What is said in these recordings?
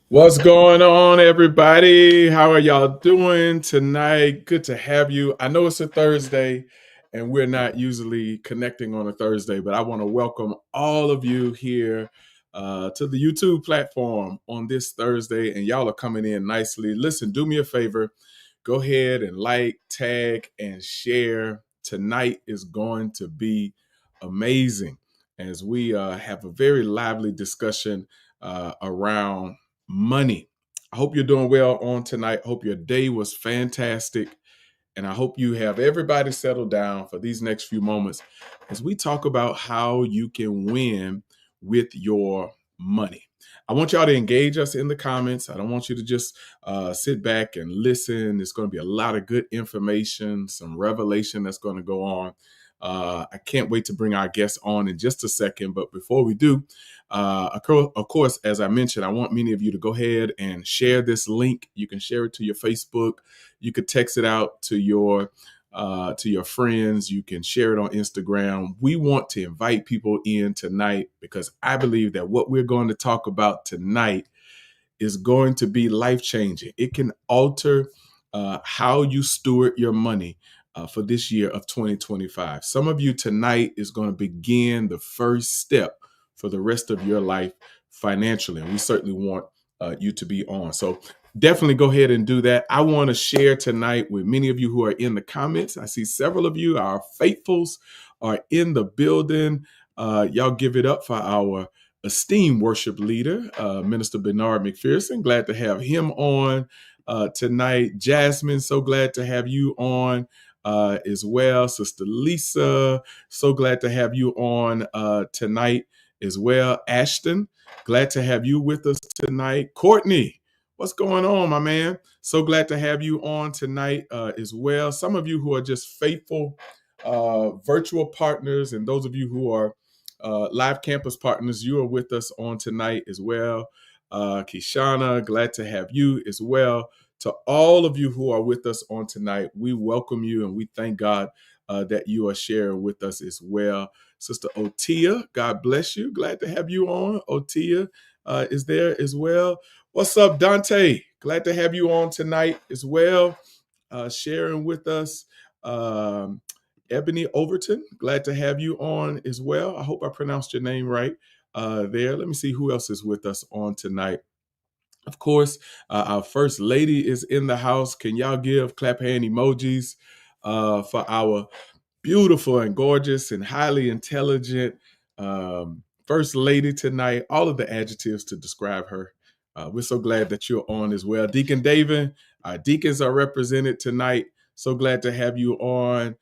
What's going on, everybody? How are y'all doing tonight? Good to have you. I know it's a Thursday, and we're not usually connecting on a Thursday, but I want to welcome all of you here to the YouTube platform on this Thursday, and y'all are coming in nicely. Listen, do me a favor. Go ahead and like, tag, and share. Tonight is going to be amazing as we have a very lively discussion around money. I hope you're doing well on tonight. Hope your day was fantastic. And I hope you have everybody settled down for these next few moments as we talk about how you can win with your money. I want y'all to engage us in the comments. I don't want you to just sit back and listen. There's going to be a lot of good information, some revelation that's going to go on. I can't wait to bring our guests on in just a second. But before we do, of course, as I mentioned, I want many of you to go ahead and share this link. You can share it to your Facebook. You could text it out to your friends. You can share it on Instagram. We want to invite people in tonight because I believe that what we're going to talk about tonight is going to be life-changing. It can alter how you steward your money for this year of 2025. Some of you tonight is going to begin the first step for the rest of your life financially. And we certainly want you to be on. So definitely go ahead and do that. I want to share tonight with many of you who are in the comments. I see several of you, our faithfuls, are in the building. Y'all give it up for our esteemed worship leader, Minister Bernard McPherson. Glad to have him on tonight. Jasmine, so glad to have you on as well. Sister Lisa, so glad to have you on tonight as well. Ashton, glad to have you with us tonight. Courtney, what's going on, my man? So glad to have you on tonight as well. Some of you who are just faithful virtual partners, and those of you who are live campus partners, you are with us on tonight as well. Kishana, glad to have you as well. To all of you who are with us on tonight, we welcome you and we thank God that you are sharing with us as well. Sister Otia, God bless you. Glad to have you on. Otia is there as well. What's up, Dante? Glad to have you on tonight as well, sharing with us. Ebony Overton, glad to have you on as well. I hope I pronounced your name right there. Let me see who else is with us on tonight. Of course, our first lady is in the house. Can y'all give clap hand emojis for our beautiful and gorgeous and highly intelligent first lady tonight? All of the adjectives to describe her. We're so glad that you're on as well. Deacon David, our deacons are represented tonight. So glad to have you on.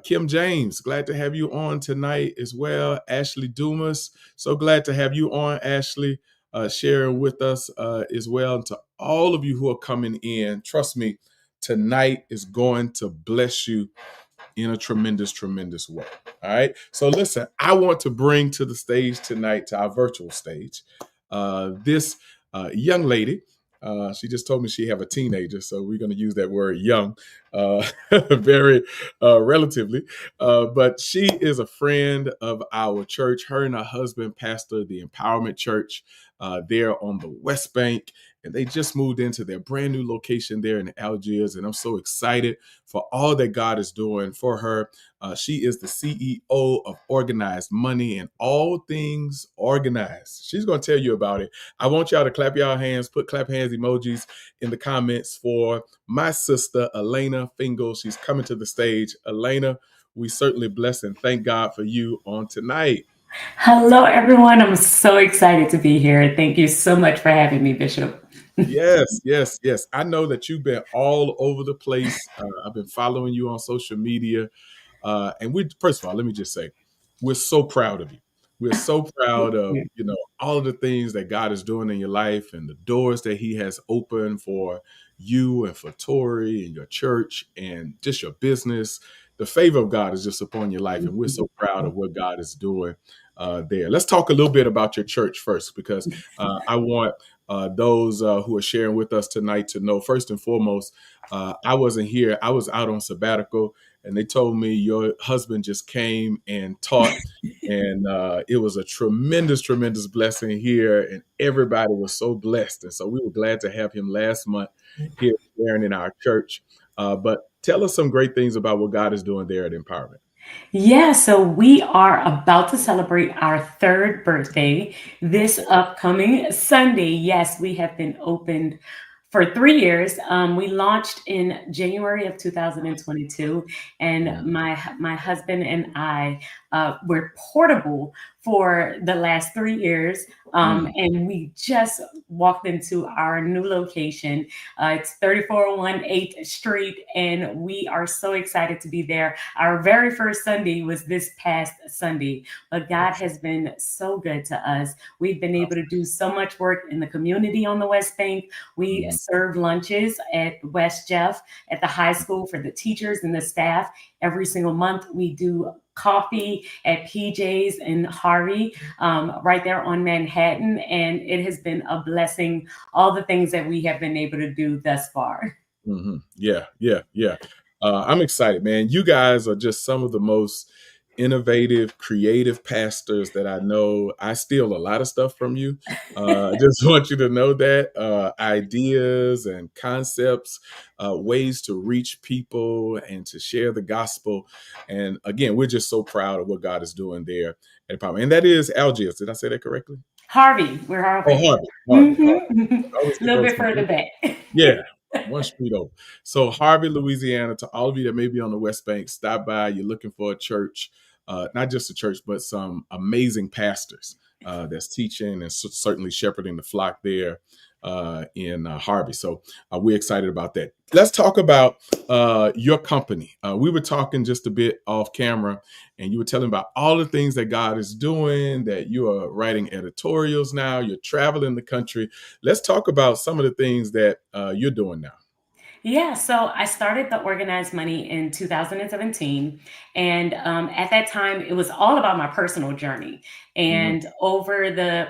Kim James, glad to have you on tonight as well. Ashley Dumas, so glad to have you on, Ashley, sharing with us as well. And to all of you who are coming in, trust me, tonight is going to bless you in a tremendous, tremendous way. All right. So listen, I want to bring to the stage tonight, to our virtual stage, this young lady. She just told me she have a teenager, so we're going to use that word young, very relatively. But she is a friend of our church. Her and her husband pastor the Empowerment Church there on the West Bank, and they just moved into their brand new location there in Algiers. And I'm so excited for all that God is doing for her. She is the CEO of Organized Money and all things organized. She's going to tell you about it. I want y'all to clap y'all hands, put clap hands emojis in the comments for my sister, Alaina Fingle. She's coming to the stage. Alaina, we certainly bless and thank God for you on tonight. Hello, everyone. I'm so excited to be here. Thank you so much for having me, Bishop. Yes, yes, yes. I know that you've been all over the place. I've been following you on social media. And we, first of all, let me just say, we're so proud of you. We're so proud of, all of the things that God is doing in your life and the doors that He has opened for you and for Tori and your church and just your business. The favor of God is just upon your life. And we're so proud of what God is doing there. Let's talk a little bit about your church first, because I want those who are sharing with us tonight to know, first and foremost, I wasn't here. I was out on sabbatical, and they told me your husband just came and taught And it was a tremendous, tremendous blessing here, and everybody was so blessed. And so we were glad to have him last month here sharing in our church. But tell us some great things about what God is doing there at Empowerment. Yeah, so we are about to celebrate our third birthday this upcoming Sunday. Yes, we have been opened for 3 years. We launched in January of 2022, and Mhm, my husband and I were portable for the last 3 years. mhm, And we just walked into our new location. It's 3401 8th Street, and we are so excited to be there. Our very first Sunday was this past Sunday, but God yes, has been so good to us. We've been able to awesome. do so much work in the community on the West Bank. We Mhm, serve lunches at West Jeff at the high school for the teachers and the staff every single month. We do coffee at PJ's and Harvey, right there on Manhattan. And it has been a blessing, all the things that we have been able to do thus far. Yeah, yeah, yeah. I'm excited, man. You guys are just some of the most innovative, creative pastors that I know. I steal a lot of stuff from you. I just want you to know that ideas and concepts, ways to reach people and to share the gospel. And again, we're just so proud of what God is doing there at Empowerment. And that is Algiers. Did I say that correctly? Harvey, we're Oh, Harvey. Harvey, Harvey, Harvey. Mhm. I always A get little those bit further confused. back. Yeah, one street over. So Harvey, Louisiana, to all of you that may be on the West Bank, stop by. You're looking for a church, not just a church, but some amazing pastors that's teaching and certainly shepherding the flock there in Harvey. So we're excited about that. Let's talk about your company. We were talking just a bit off camera, and you were telling about all the things that God is doing, that you are writing editorials now, you're traveling the country. Let's talk about some of the things that you're doing now. Yeah, so I started the Organized Money in 2017. And at that time, it was all about my personal journey. Mhm. And over the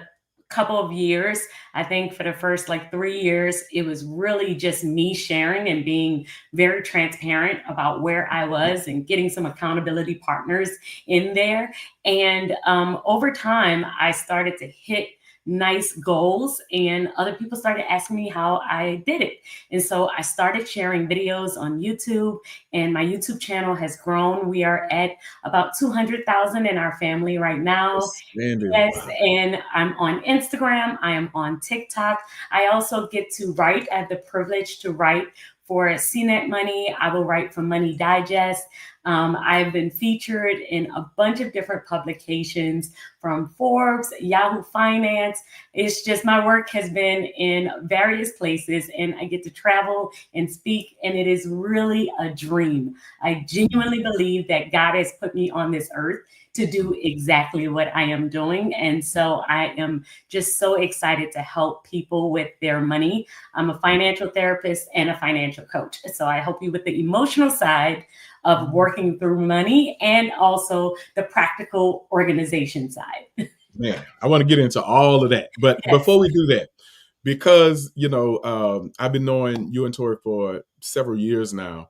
couple of years, I think for the first like 3 years, it was really just me sharing and being very transparent about where I was and getting some accountability partners in there. And over time, I started to hit nice goals, and other people started asking me how I did it. And so I started sharing videos on YouTube, and my YouTube channel has grown. We are at about 200,000 in our family right now. Outstanding. Yes, Wow. and I'm on Instagram, I am on TikTok. I also get to write. I have the privilege to write for CNET Money. I will write for Money Digest. I've been featured in a bunch of different publications from Forbes, Yahoo Finance. It's just my work has been in various places, and I get to travel and speak, and it is really a dream. I genuinely believe that God has put me on this earth to do exactly what I am doing. And so I am just so excited to help people with their money. I'm a financial therapist and a financial coach. So I help you with the emotional side of working through money and also the practical organization side. Man, I want to get into all of that. But Yes. before we do that, because, I've been knowing you and Tori for several years now,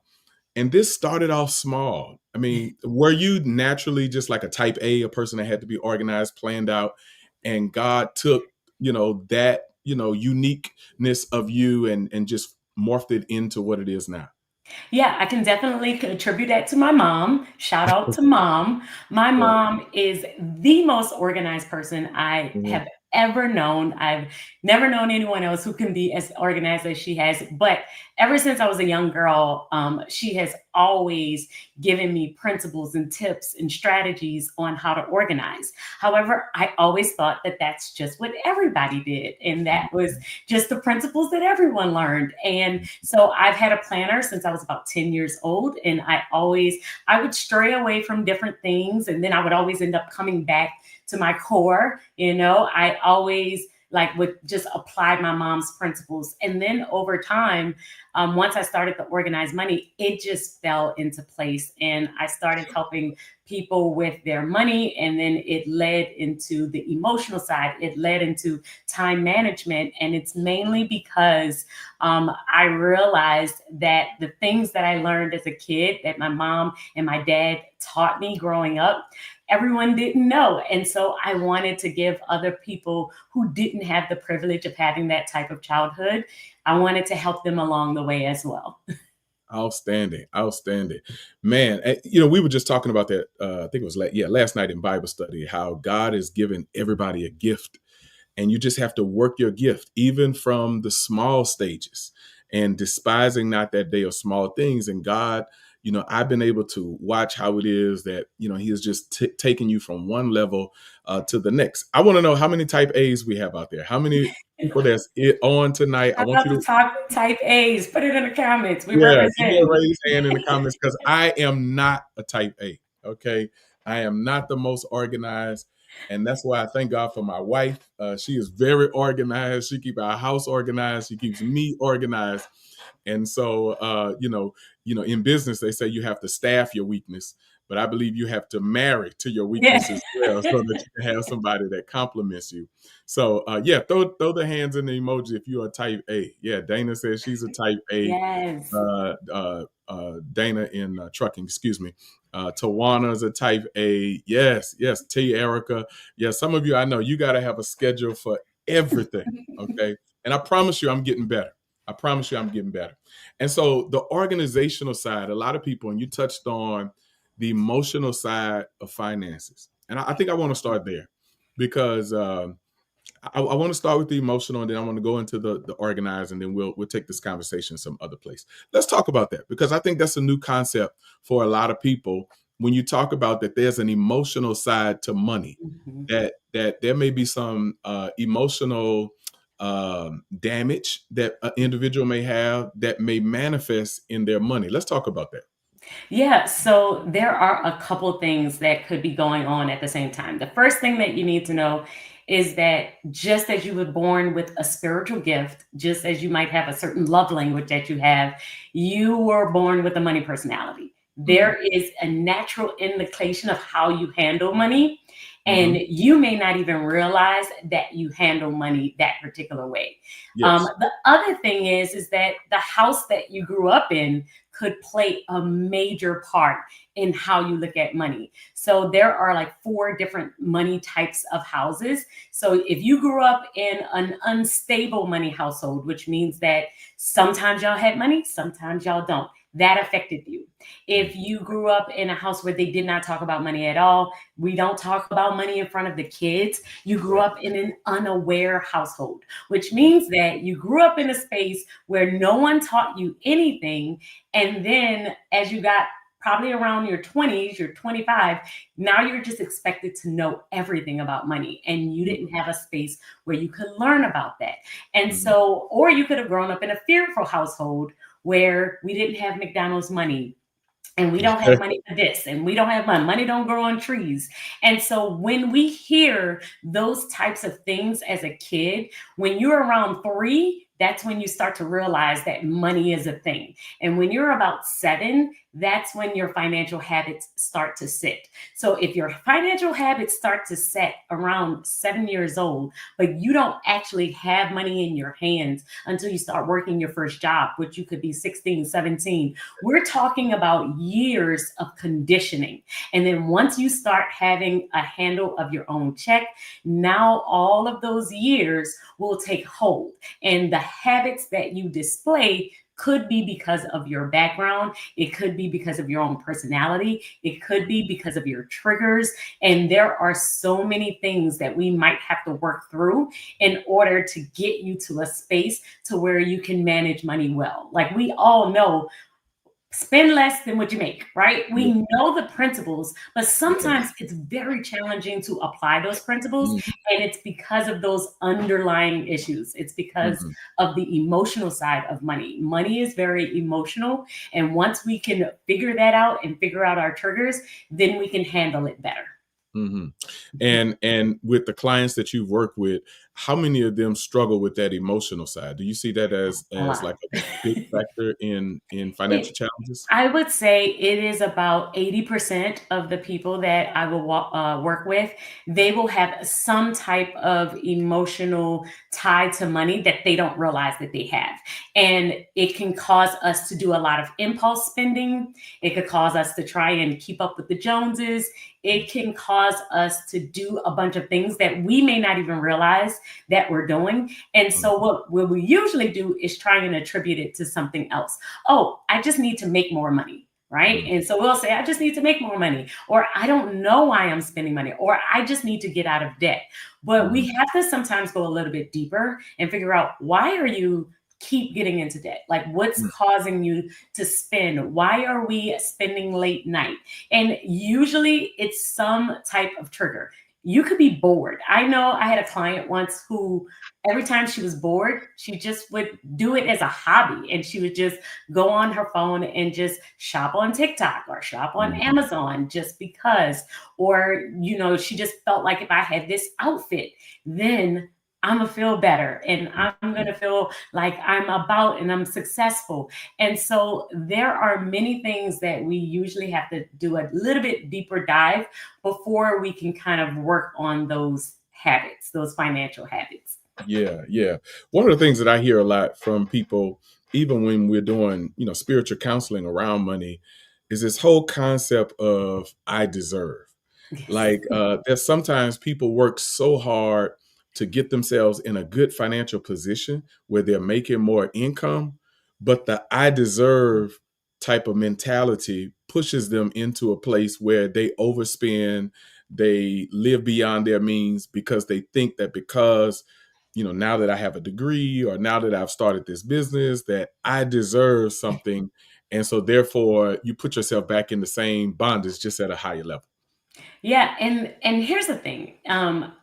and this started off small. I mean, were you naturally just like a type A person that had to be organized, planned out, and God took, that, uniqueness of you and just morphed it into what it is now? Yeah, I can definitely contribute that to my mom. Shout out to mom. My Yeah. mom is the most organized person I Mhm. have ever known. I've never known anyone else who can be as organized as she has. But ever since I was a young girl, she has always given me principles and tips and strategies on how to organize. However, I always thought that that's just what everybody did. And that was just the principles that everyone learned. And so I've had a planner since I was about 10 years old. And I would stray away from different things. And then I would always end up coming back to my core. I always like would just apply my mom's principles. And then over time, once I started the Organized Money, it just fell into place. And I started helping people with their money. And then it led into the emotional side, it led into time management. And it's mainly because I realized that the things that I learned as a kid that my mom and my dad taught me growing up, everyone didn't know. And so I wanted to give other people who didn't have the privilege of having that type of childhood, I wanted to help them along the way as well. Outstanding, outstanding, man. We were just talking about that. I think it was last night in Bible study, how God has given everybody a gift, and you just have to work your gift, even from the small stages, and despising not that day of small things. And God, I've been able to watch how it is that He is just taking you from one level to the next. I want to know how many type A's we have out there. How many people that's on tonight? I I'm want about you to to. talk type A's. Put it in the comments. We Yeah, give me a represent. raised hand in the comments, because I am not a type A. Okay. I am not the most organized. And that's why I thank God for my wife. She is very organized. She keeps our house organized. She keeps me organized. And so, in business, they say you have to staff your weakness, but I believe you have to marry to your Yeah. weakness as well, so that you can have somebody that compliments you. So, yeah, throw the hands in the emoji if you're a type A. Yeah, Dana says she's a type A. Yes. Dana in trucking, excuse me. Tawana's a type A. Yes, yes. T. Erica. Yeah, some of you, I know you got to have a schedule for everything. Okay. And I promise you, I'm getting better. I promise you, I'm getting better. And so the organizational side, a lot of people, and you touched on the emotional side of finances. And I think I want to start there, because I want to start with the emotional, and then I want to go into the organized, and then we'll take this conversation some other place. Let's talk about that, because I think that's a new concept for a lot of people. When you talk about that, there's an emotional side to money, Mhm. that there may be some emotional damage that an individual may have that may manifest in their money. Let's talk about that. Yeah, so there are a couple things that could be going on at the same time. The first thing that you need to know is that just as you were born with a spiritual gift, just as you might have a certain love language that you were born with a money personality. Hmm. There is a natural indication of how you handle money, and Hmm. you may not even realize that you handle money that particular way. Yes. The other thing is that the house that you grew up in could play a major part in how you look at money. So there are like four different money types of houses. So if you grew up in an unstable money household, which means that sometimes y'all had money, sometimes y'all don't, that affected you. If you grew up in a house where they did not talk about money at all, we don't talk about money in front of the kids, you grew up in an unaware household, which means that you grew up in a space where no one taught you anything. And then as you got probably around your 20s, you're 25, now you're just expected to know everything about money. And you didn't have a space where you could learn about that. And Hmm. so, or you could have grown up in a fearful household where we didn't have McDonald's money, and we don't have money for this, and we don't have money don't grow on trees. And so when we hear those types of things as a kid, when you're around 3, that's when you start to realize that money is a thing. And when you're about 7, that's when your financial habits start to sit. So if your financial habits start to set around 7 years old, but you don't actually have money in your hands until you start working your first job, which you could be 16, 17, we're talking about years of conditioning. And then once you start having a handle of your own check, now all of those years will take hold. And the habits that you display could be because of your background. It could be because of your own personality. It could be because of your triggers. And there are so many things that we might have to work through in order to get you to a space to where you can manage money well. Like we all know, spend less than what you make, right? Yeah. We know the principles, but sometimes Yes. it's very challenging to apply those principles. Mhm. And it's because of those underlying issues. It's because Mhm. of the emotional side of money. Money is very emotional. And once we can figure that out and figure out our triggers, then we can handle it better. Mhm. And with the clients that you've worked with, how many of them struggle with that emotional side? Do you see that A as lot. like a big factor in financial It, challenges? I would say it is about 80% of the people that I will work with. They will have some type of emotional tie to money that they don't realize that they have. And it can cause us to do a lot of impulse spending. It could cause us to try and keep up with the Joneses. It can cause us to do a bunch of things that we may not even realize that we're doing. And so, Mhm, what we usually do is try and attribute it to something else. Oh, I just need to make more money. Right. mhm, And so we'll say, I just need to make more money, or I don't know why I'm spending money, or I just need to get out of debt. But mhm, we have to sometimes go a little bit deeper and figure out, why are you keep getting into debt? Like, what's mm, causing you to spend? Why are we spending late night? And usually it's some type of trigger. You could be bored. I know I had a client once who every time she was bored, she just would do it as a hobby, and she would just go on her phone and just shop on TikTok or shop on mhm. Amazon just because. Or, she just felt like, if I had this outfit, then I'm gonna feel better and I'm gonna feel like I'm about and I'm successful. And so there are many things that we usually have to do a little bit deeper dive before we can kind of work on those habits, those financial habits. Yeah, yeah. One of the things that I hear a lot from people, even when we're doing, spiritual counseling around money, is this whole concept of I deserve. Yes. Like, there's sometimes people work so hard to get themselves in a good financial position where they're making more income, but the I deserve type of mentality pushes them into a place where they overspend, they live beyond their means because they think that because now that I have a degree or now that I've started this business, that I deserve something. And so therefore you put yourself back in the same bondage, just at a higher level. Yeah, and here's the thing.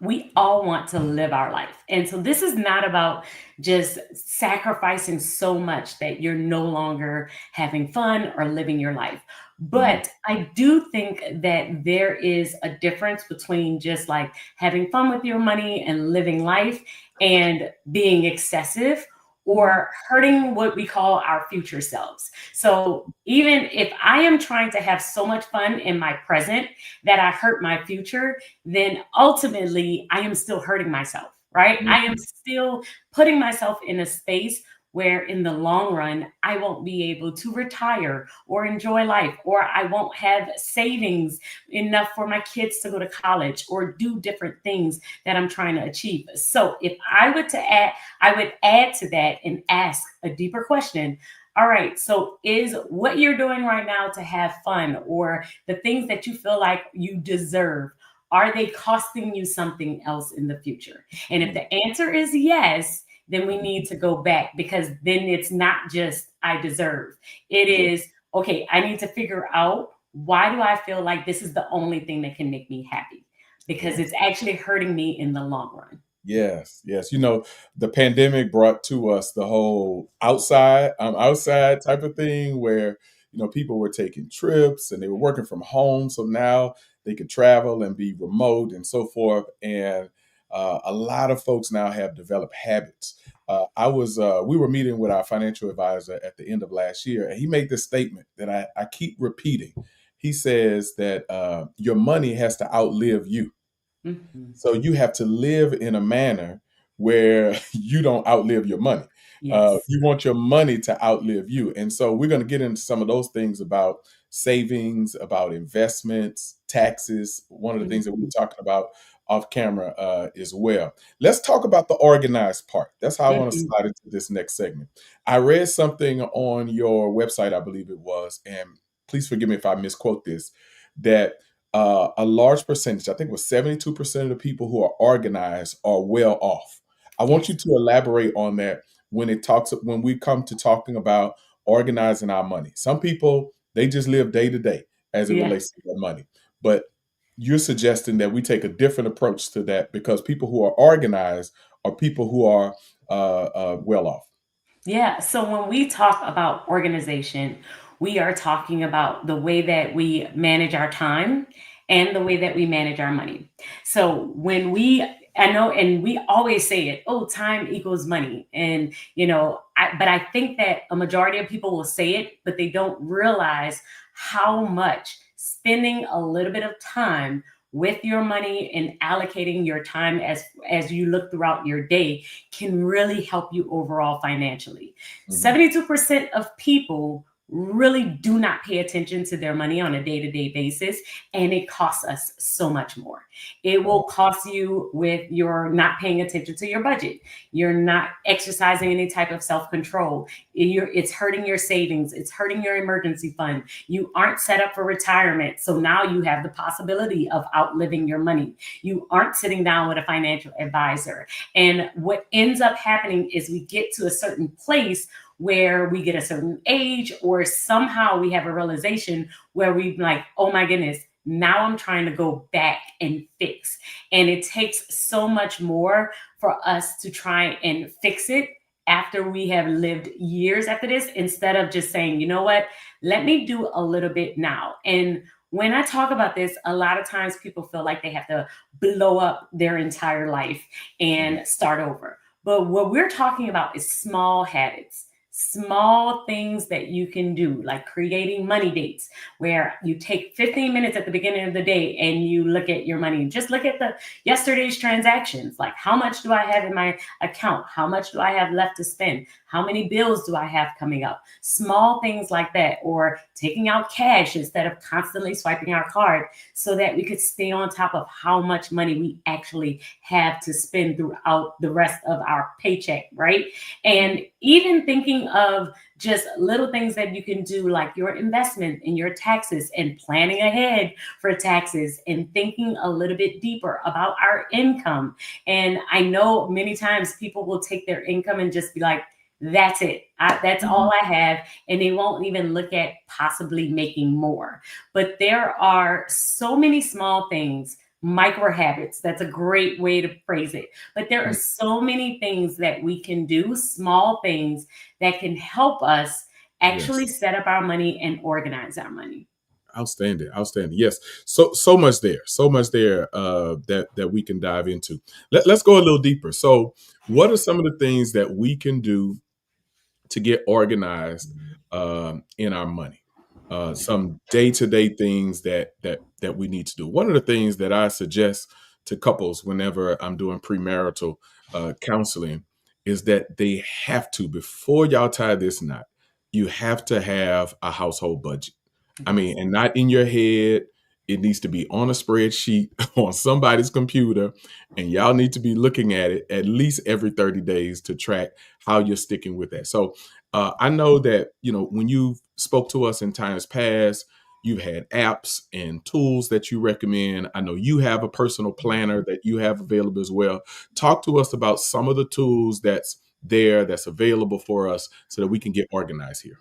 We all want to live our life. And so this is not about just sacrificing so much that you're no longer having fun or living your life. Mhm, But I do think that there is a difference between just like having fun with your money and living life and being excessive mhm, or hurting what we call our future selves. So even if I am trying to have so much fun in my present that I hurt my future, then ultimately I am still hurting myself, right? I am mhm. still putting myself in a space where in the long run, I won't be able to retire or enjoy life, or I won't have savings enough for my kids to go to college or do different things that I'm trying to achieve. So if I were to add, I would add to that and ask a deeper question. All right, so is what you're doing right now to have fun, or the things that you feel like you deserve, are they costing you something else in the future? And if Mm, the answer is yes, then we need to go back, because then it's not just I deserve. It yeah, is, okay, I need to figure out, why do I feel like this is the only thing that can make me happy? Because yeah. it's actually hurting me in the long run. Yes, yes. The pandemic brought to us the whole outside type of thing where, people were taking trips and they were working from home. So now they could travel and be remote and so forth. And a lot of folks now have developed habits. We were meeting with our financial advisor at the end of last year, and he made this statement that I keep repeating. He says that your money has to outlive you. Mhm. So you have to live in a manner where you don't outlive your money. Yes. You want your money to outlive you. And so we're going to get into some of those things about savings, about investments, taxes, one of the things that we were Mhm. talking about off camera as well. Let's talk about the organized part. That's how I want to Mhm. slide into this next segment. I read something on your website, I believe it was, and please forgive me if I misquote this, that a large percentage, I think it was 72% of the people who are organized are well off. I want you Yes. to elaborate on that when we come to talking about organizing our money. Some people, they just live day to day as it Yeah. relates to their money. But you're suggesting that we take a different approach to that because people who are organized are people who are well off. Yeah. So when we talk about organization, we are talking about the way that we manage our time and the way that we manage our money. So when we I know, and we always say it, oh, time equals money. And, but I think that a majority of people will say it, but they don't realize how much spending a little bit of time with your money and allocating your time as you look throughout your day can really help you overall financially. Mhm. 72% of people really do not pay attention to their money on a day-to-day basis, and it costs us so much more. It will cost you with your not paying attention to your budget. You're not exercising any type of self-control. It's hurting your savings. It's hurting your emergency fund. You aren't set up for retirement. So now you have the possibility of outliving your money. You aren't sitting down with a financial advisor. And what ends up happening is we get to a certain place where we get a certain age, or somehow we have a realization where we like, oh my goodness, now I'm trying to go back and fix. And it takes so much more for us to try and fix it after we have lived years after this, instead of just saying, you know what, let me do a little bit now. And when I talk about this, a lot of times people feel like they have to blow up their entire life and start over. But what we're talking about is small habits, small things that you can do, like creating money dates, where you take 15 minutes at the beginning of the day and you look at your money. Just look at the yesterday's transactions. Like, how much do I have in my account? How much do I have left to spend? How many bills do I have coming up? Small things like that, or taking out cash instead of constantly swiping our card, so that we could stay on top of how much money we actually have to spend throughout the rest of our paycheck, right? And even thinking of just little things that you can do, like your investment and your taxes, and planning ahead for taxes, and thinking a little bit deeper about our income. And I know many times people will take their income and just be like, that's it. That's Mhm. all I have. And they won't even look at possibly making more. But there are so many small things, micro habits. That's a great way to phrase it. But there are Mhm. so many things that we can do, small things that can help us actually Yes. set up our money and organize our money. Outstanding, outstanding. Yes, so much there, so much there that we can dive into. Let's go a little deeper. So, what are some of the things that we can do to get organized in our money? Some day-to-day things that we need to do. One of the things that I suggest to couples whenever I'm doing premarital counseling is that they have to, before y'all tie this knot, you have to have a household budget. I Yes. mean, and not in your head. It needs to be on a spreadsheet on somebody's computer, and y'all need to be looking at it at least every 30 days to track how you're sticking with that. So I know that, when you spoke to us in times past, you've had apps and tools that you recommend. I know you have a personal planner that you have available as well. Talk to us about some of the tools that's available for us so that we can get organized here.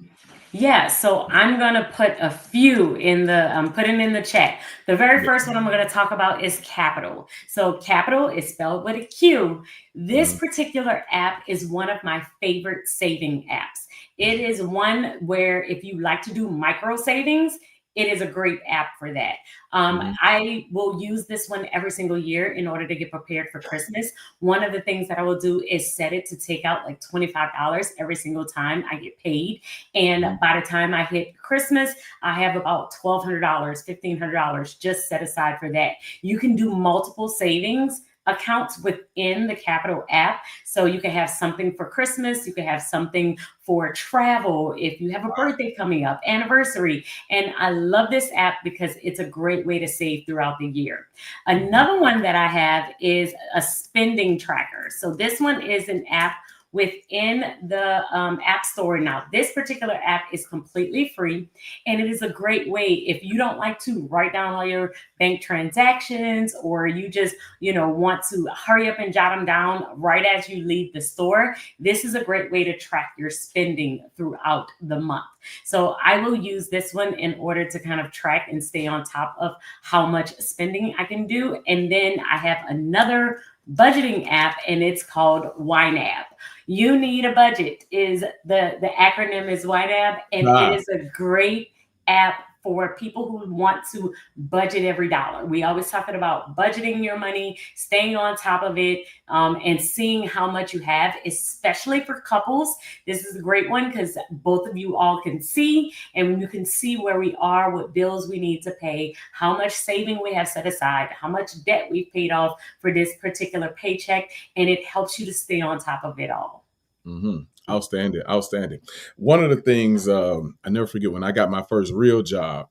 Yeah, so I'm gonna put a few in the put it in the chat. The very Yeah. first one I'm gonna talk about is Capital. So Capital is spelled with a Q. This Mhm. particular app is one of my favorite saving apps. It is one where if you like to do micro savings, it is a great app for that. Mhm. I will use this one every single year in order to get prepared for Christmas. One of the things that I will do is set it to take out like $25 every single time I get paid. And Mhm. by the time I hit Christmas, I have about $1,200, $1,500 just set aside for that. You can do multiple savings accounts within the Capital app. So you can have something for Christmas, you can have something for travel, if you have a birthday coming up, anniversary. And I love this app because it's a great way to save throughout the year. Mhm. Another one that I have is a spending tracker. So this one is an app within the App Store. Now, this particular app is completely free, and it is a great way if you don't like to write down all your bank transactions, or you just want to hurry up and jot them down right as you leave the store. This is a great way to track your spending throughout the month. So I will use this one in order to kind of track and stay on top of how much spending I can do. And then I have another budgeting app, and it's called YNAB. You Need a Budget is the acronym is YNAB, and it Ah, is a great app for people who want to budget every dollar. We always talking about budgeting your money, staying on top of it, and seeing how much you have, especially for couples. This is a great one because both of you all can see, and you can see where we are, what bills we need to pay, how much saving we have set aside, how much debt we've paid off for this particular paycheck, and it helps you to stay on top of it all. Mm-hmm. Outstanding, outstanding. One of the things I never forget when I got my first real job.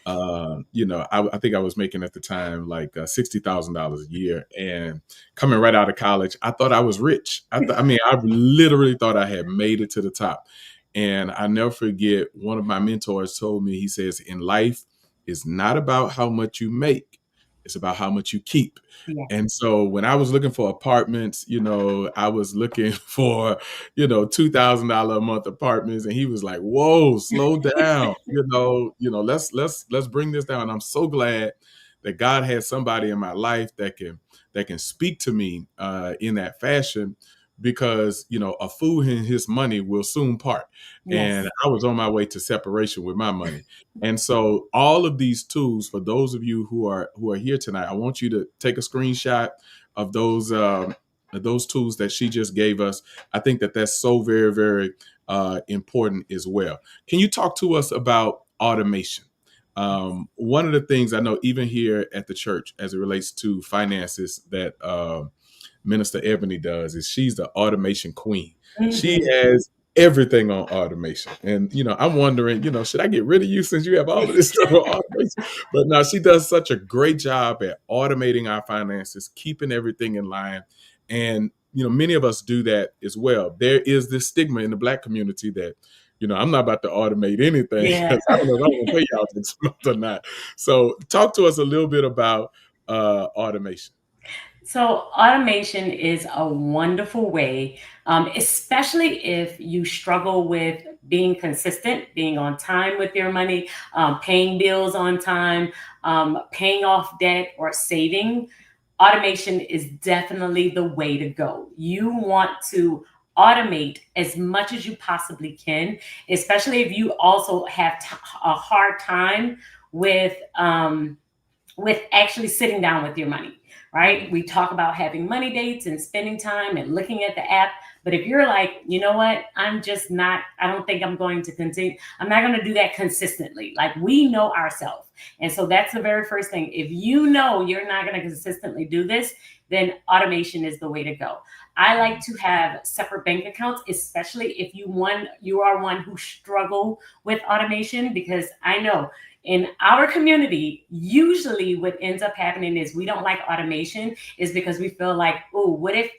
I think I was making at the time like $60,000 a year, and coming right out of college, I thought I was rich. I literally thought I had made it to the top. And I never forget, one of my mentors told me, he says, in life, it's not about how much you make; it's about how much you keep. Yeah. And so when I was looking for apartments, I was looking for, $2,000 a month apartments. And he was like, whoa, slow down. Let's bring this down. And I'm so glad that God had somebody in my life that can speak to me in that fashion, because a fool and his money will soon part. And Yes. I was on my way to separation with my money. And so all of these tools, for those of you who are here tonight, I want you to take a screenshot of those tools that she just gave us. I think that that's so very, very important as well. Can you talk to us about automation? One of the things I know, even here at the church, as it relates to finances, that Minister Ebony does, is she's the automation queen. She Mhm. has everything on automation. And I'm wondering, should I get rid of you since you have all of this stuff on automation? But no, she does such a great job at automating our finances, keeping everything in line. And many of us do that as well. There is this stigma in the Black community that, I'm not about to automate anything Yeah. because I don't know if I'm gonna pay y'all next month or not. So talk to us a little bit about automation. So, automation is a wonderful way, especially if you struggle with being consistent, being on time with your money, paying bills on time, paying off debt, or saving. Automation is definitely the way to go. You want to automate as much as you possibly can, especially if you also have a hard time with. With actually sitting down with your money, right? We talk about having money dates and spending time and looking at the app. But if you're like, you know what, I'm just not, I don't think I'm going to continue, I'm not going to do that consistently. Like, we know ourselves. And so that's the very first thing. If you know you're not going to consistently do this, then automation is the way to go. I like to have separate bank accounts, especially if you are one who struggle with automation, because I know in our community, usually what ends up happening is we don't like automation is because we feel like, oh, what if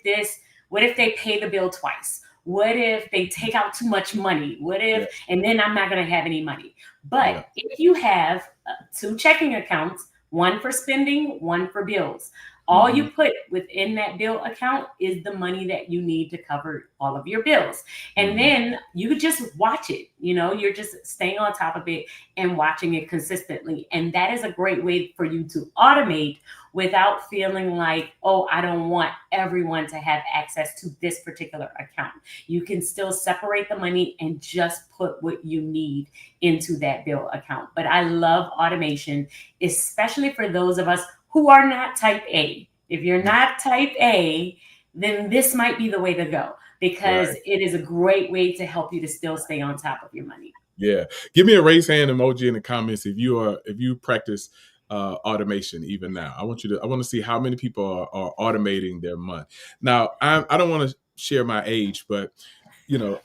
they pay the bill twice? What if they take out too much money? What Yeah, if, and then I'm not going to have any money. But yeah. if you have two checking accounts, one for spending, one for bills, all Hmm. you put within that bill account is the money that you need to cover all of your bills. And Hmm. then you just watch it. You're just staying on top of it and watching it consistently. And that is a great way for you to automate without feeling like, oh, I don't want everyone to have access to this particular account. You can still separate the money and just put what you need into that bill account. But I love automation, especially for those of us who are not type A. If you're not type A, then this might be the way to go, because Right. it is a great way to help you to still stay on top of your money. Yeah. Give me a raise hand emoji in the comments if you practice automation even now. I want to see how many people are automating their month. Now, I don't want to share my age, but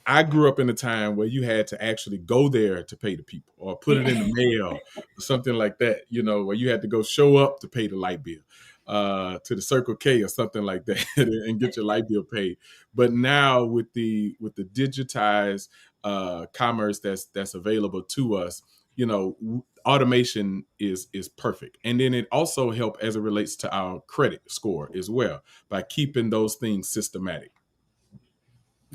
I grew up in a time where you had to actually go there to pay the people, or put it in the mail or something like that, where you had to go show up to pay the light bill, to the Circle K or something like that, and get your light bill paid. But now with the digitized commerce that's available to us, automation is perfect. And then it also help as it relates to our credit score as well, by keeping those things systematic.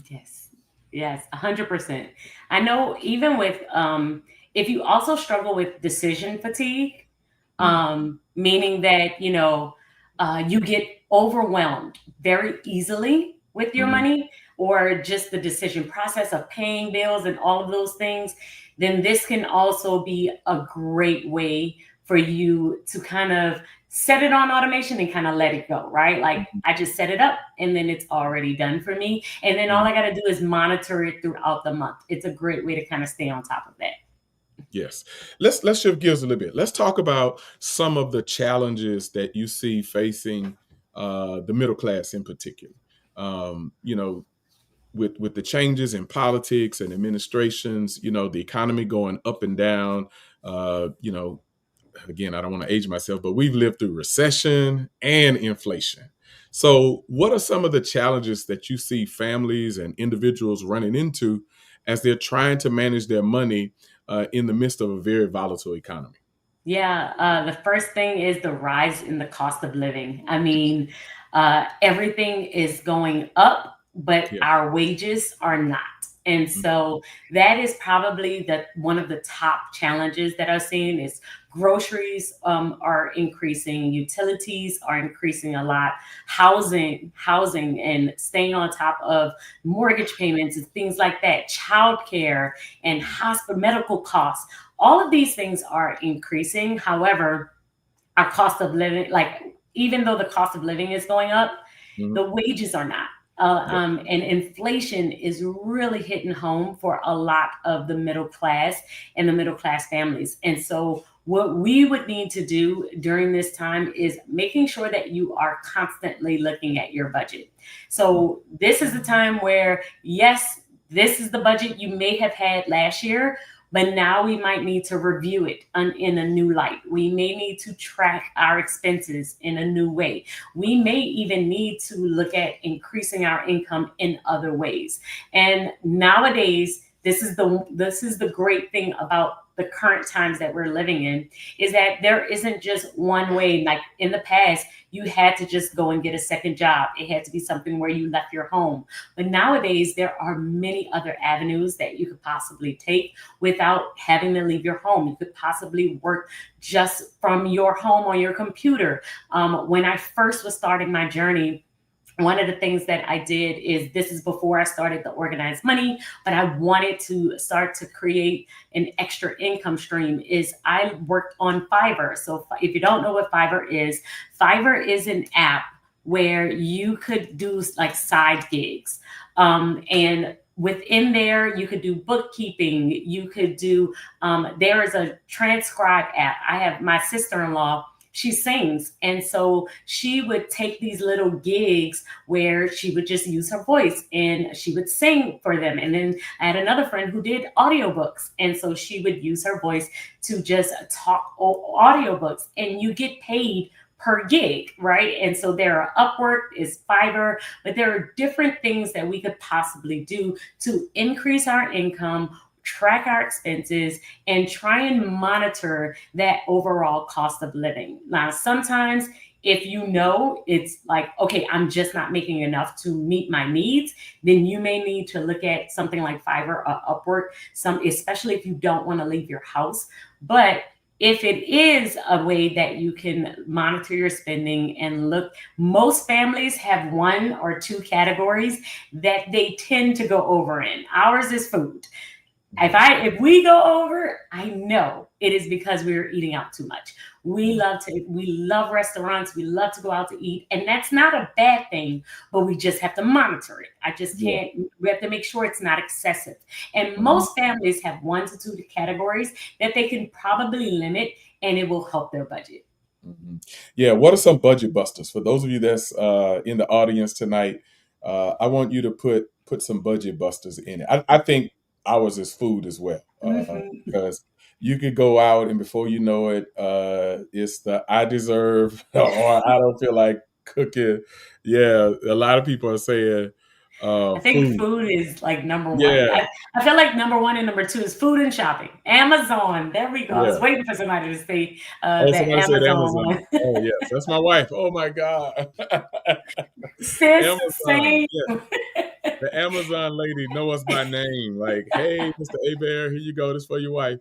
Yes. Yes, 100%. I know, even with if you also struggle with decision fatigue, Mhm. meaning that, you get overwhelmed very easily with your Mhm. money, or just the decision process of paying bills and all of those things, then this can also be a great way for you to kind of set it on automation and kind of let it go, right? Like I just set it up and then it's already done for me. And then all Mhm. I got to do is monitor it throughout the month. It's a great way to kind of stay on top of that. Yes. Let's shift gears a little bit. Let's talk about some of the challenges that you see facing the middle class in particular. You know, with the changes in politics and administrations, you know, the economy going up and down. You know, again, I don't want to age myself, but we've lived through recession and inflation. So, what are some of the challenges that you see families and individuals running into as they're trying to manage their money in the midst of a very volatile economy? Yeah, the first thing is the rise in the cost of living. I mean, everything is going up, but Yeah. our wages are not. And Mm. so that is probably the one of the top challenges that I've seen is groceries are increasing, utilities are increasing a lot, housing, and staying on top of mortgage payments and things like that, childcare and hospital medical costs, all of these things are increasing. However, our cost of living, like even though the cost of living is going up, Mhm. the wages are not. Yeah. And inflation is really hitting home for a lot of the middle class and the middle class families. And so, what we would need to do during this time is making sure that you are constantly looking at your budget. So, this is the time where, yes, this is the budget you may have had last year, but now we might need to review it in a new light. We may need to track our expenses in a new way. We may even need to look at increasing our income in other ways. And nowadays, this is the great thing about the current times that we're living in is that there isn't just one way. Like in the past, you had to just go and get a second job. It had to be something where you left your home. But nowadays, there are many other avenues that you could possibly take without having to leave your home. You could possibly work just from your home on your computer. When I first was starting my journey, one of the things that I did is this is before I started the organized money, but I wanted to start to create an extra income stream. Is I worked on Fiverr. So if you don't know what Fiverr is an app where you could do like side gigs. And within there, you could do bookkeeping. You could do, there is a transcribe app. I have my sister in law, she sings. And so she would take these little gigs where she would just use her voice and she would sing for them. And then I had another friend who did audiobooks. And so she would use her voice to just talk audiobooks, and you get paid per gig, right? And so there are Upwork, is Fiverr, but there are different things that we could possibly do to increase our income, track our expenses, and try and monitor that overall cost of living. Now, sometimes if you know it's like, okay, I'm just not making enough to meet my needs, then you may need to look at something like Fiverr or Upwork, especially if you don't want to leave your house. But if it is a way that you can monitor your spending and look, most families have one or two categories that they tend to go over in. Ours is food. Mhm. If we go over, I know it is because we are eating out too much. Mhm. We love restaurants, we love to go out to eat, and that's not a bad thing, but we just have to monitor it. I just Yeah. can't, we have to make sure it's not excessive. And Mhm. most families have one to two categories that they can probably limit, and it will help their budget. Mhm. Yeah, what are some budget busters for those of you that's in the audience tonight? I want you to put some budget busters in it. I think ours is food as well, Mhm. because you could go out and before you know it, it's the I deserve or I don't feel like cooking. Yeah, a lot of people are saying I think food. food is like number one. Yeah, I feel like number one and number two is food and shopping. Amazon. There we go. I was yeah. waiting for somebody to say Oh, that somebody said Amazon Amazon. one. Oh yes, that's my wife. Oh my God. Sis, Amazon. same. Yes. The Amazon lady know us by name. Like, hey, Mr. Hebert, here you go. This for your wife.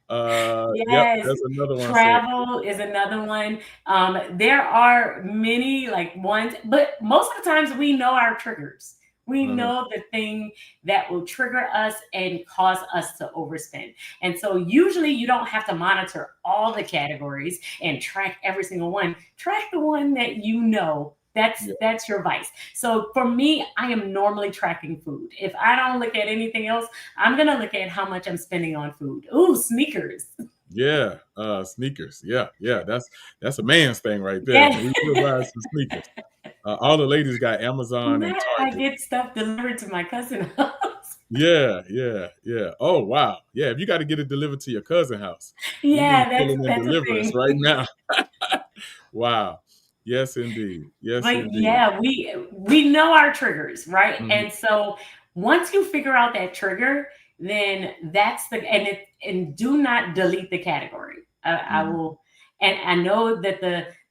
Yep, Yes. there's another one said. Travel is another one. There are many like ones, but most of the times we know our triggers. We Mhm. know the thing that will trigger us and cause us to overspend. And so usually you don't have to monitor all the categories and track every single one. Track the one that you know. Yeah. That's your vice. So for me, I am normally tracking food. If I don't look at anything else, I'm gonna look at how much I'm spending on food. Ooh, sneakers. Yeah, sneakers. Yeah, yeah, that's a man's thing right there. Yeah. We will buy some sneakers. All the ladies got Amazon and Matt, I Target. get stuff delivered to my cousin's house. Yeah, yeah, yeah. Oh wow. Yeah, if you got to get it delivered to your cousin house, we need Yeah, filling and that's a deliverance thing. right now. Wow. Yes, indeed. Yes, But indeed. yeah, we know our triggers, right? Mhm, And so once you figure out that trigger, then that's the and do not delete the category. I mhm, will, and I know that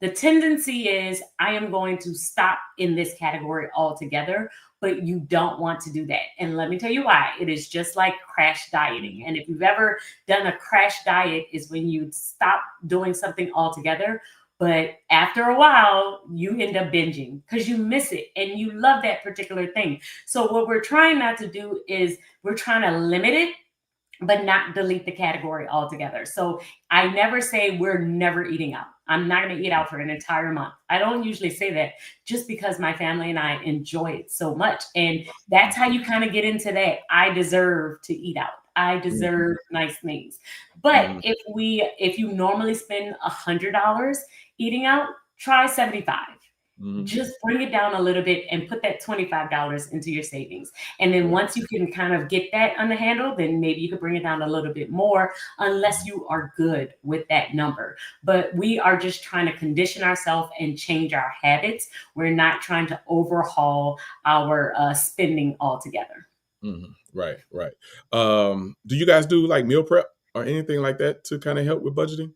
the tendency is I am going to stop in this category altogether, but you don't want to do that. And let me tell you why. It is just like crash dieting. mhm, And if you've ever done a crash diet, is when you stop doing something altogether, but after a while, you end up binging because you miss it and you love that particular thing. So, what we're trying not to do is we're trying to limit it, but not delete the category altogether. So, I never say we're never eating out. I'm not going to eat out for an entire month. I don't usually say that just because my family and I enjoy it so much. And that's how you kind of get into that. I deserve to eat out. I mhm, deserve nice things. But mhm, if you normally spend $100 eating out, try 75. mhm. Just bring it down a little bit and put that $25 into your savings. And then Right. once you can kind of get that on the handle, then maybe you could bring it down a little bit more, unless Mhm, you are good with that number. But we are just trying to condition ourselves and change our habits. We're not trying to overhaul our spending altogether. mhm. Right, right. Do you guys do like meal prep or anything like that to kind of help with budgeting?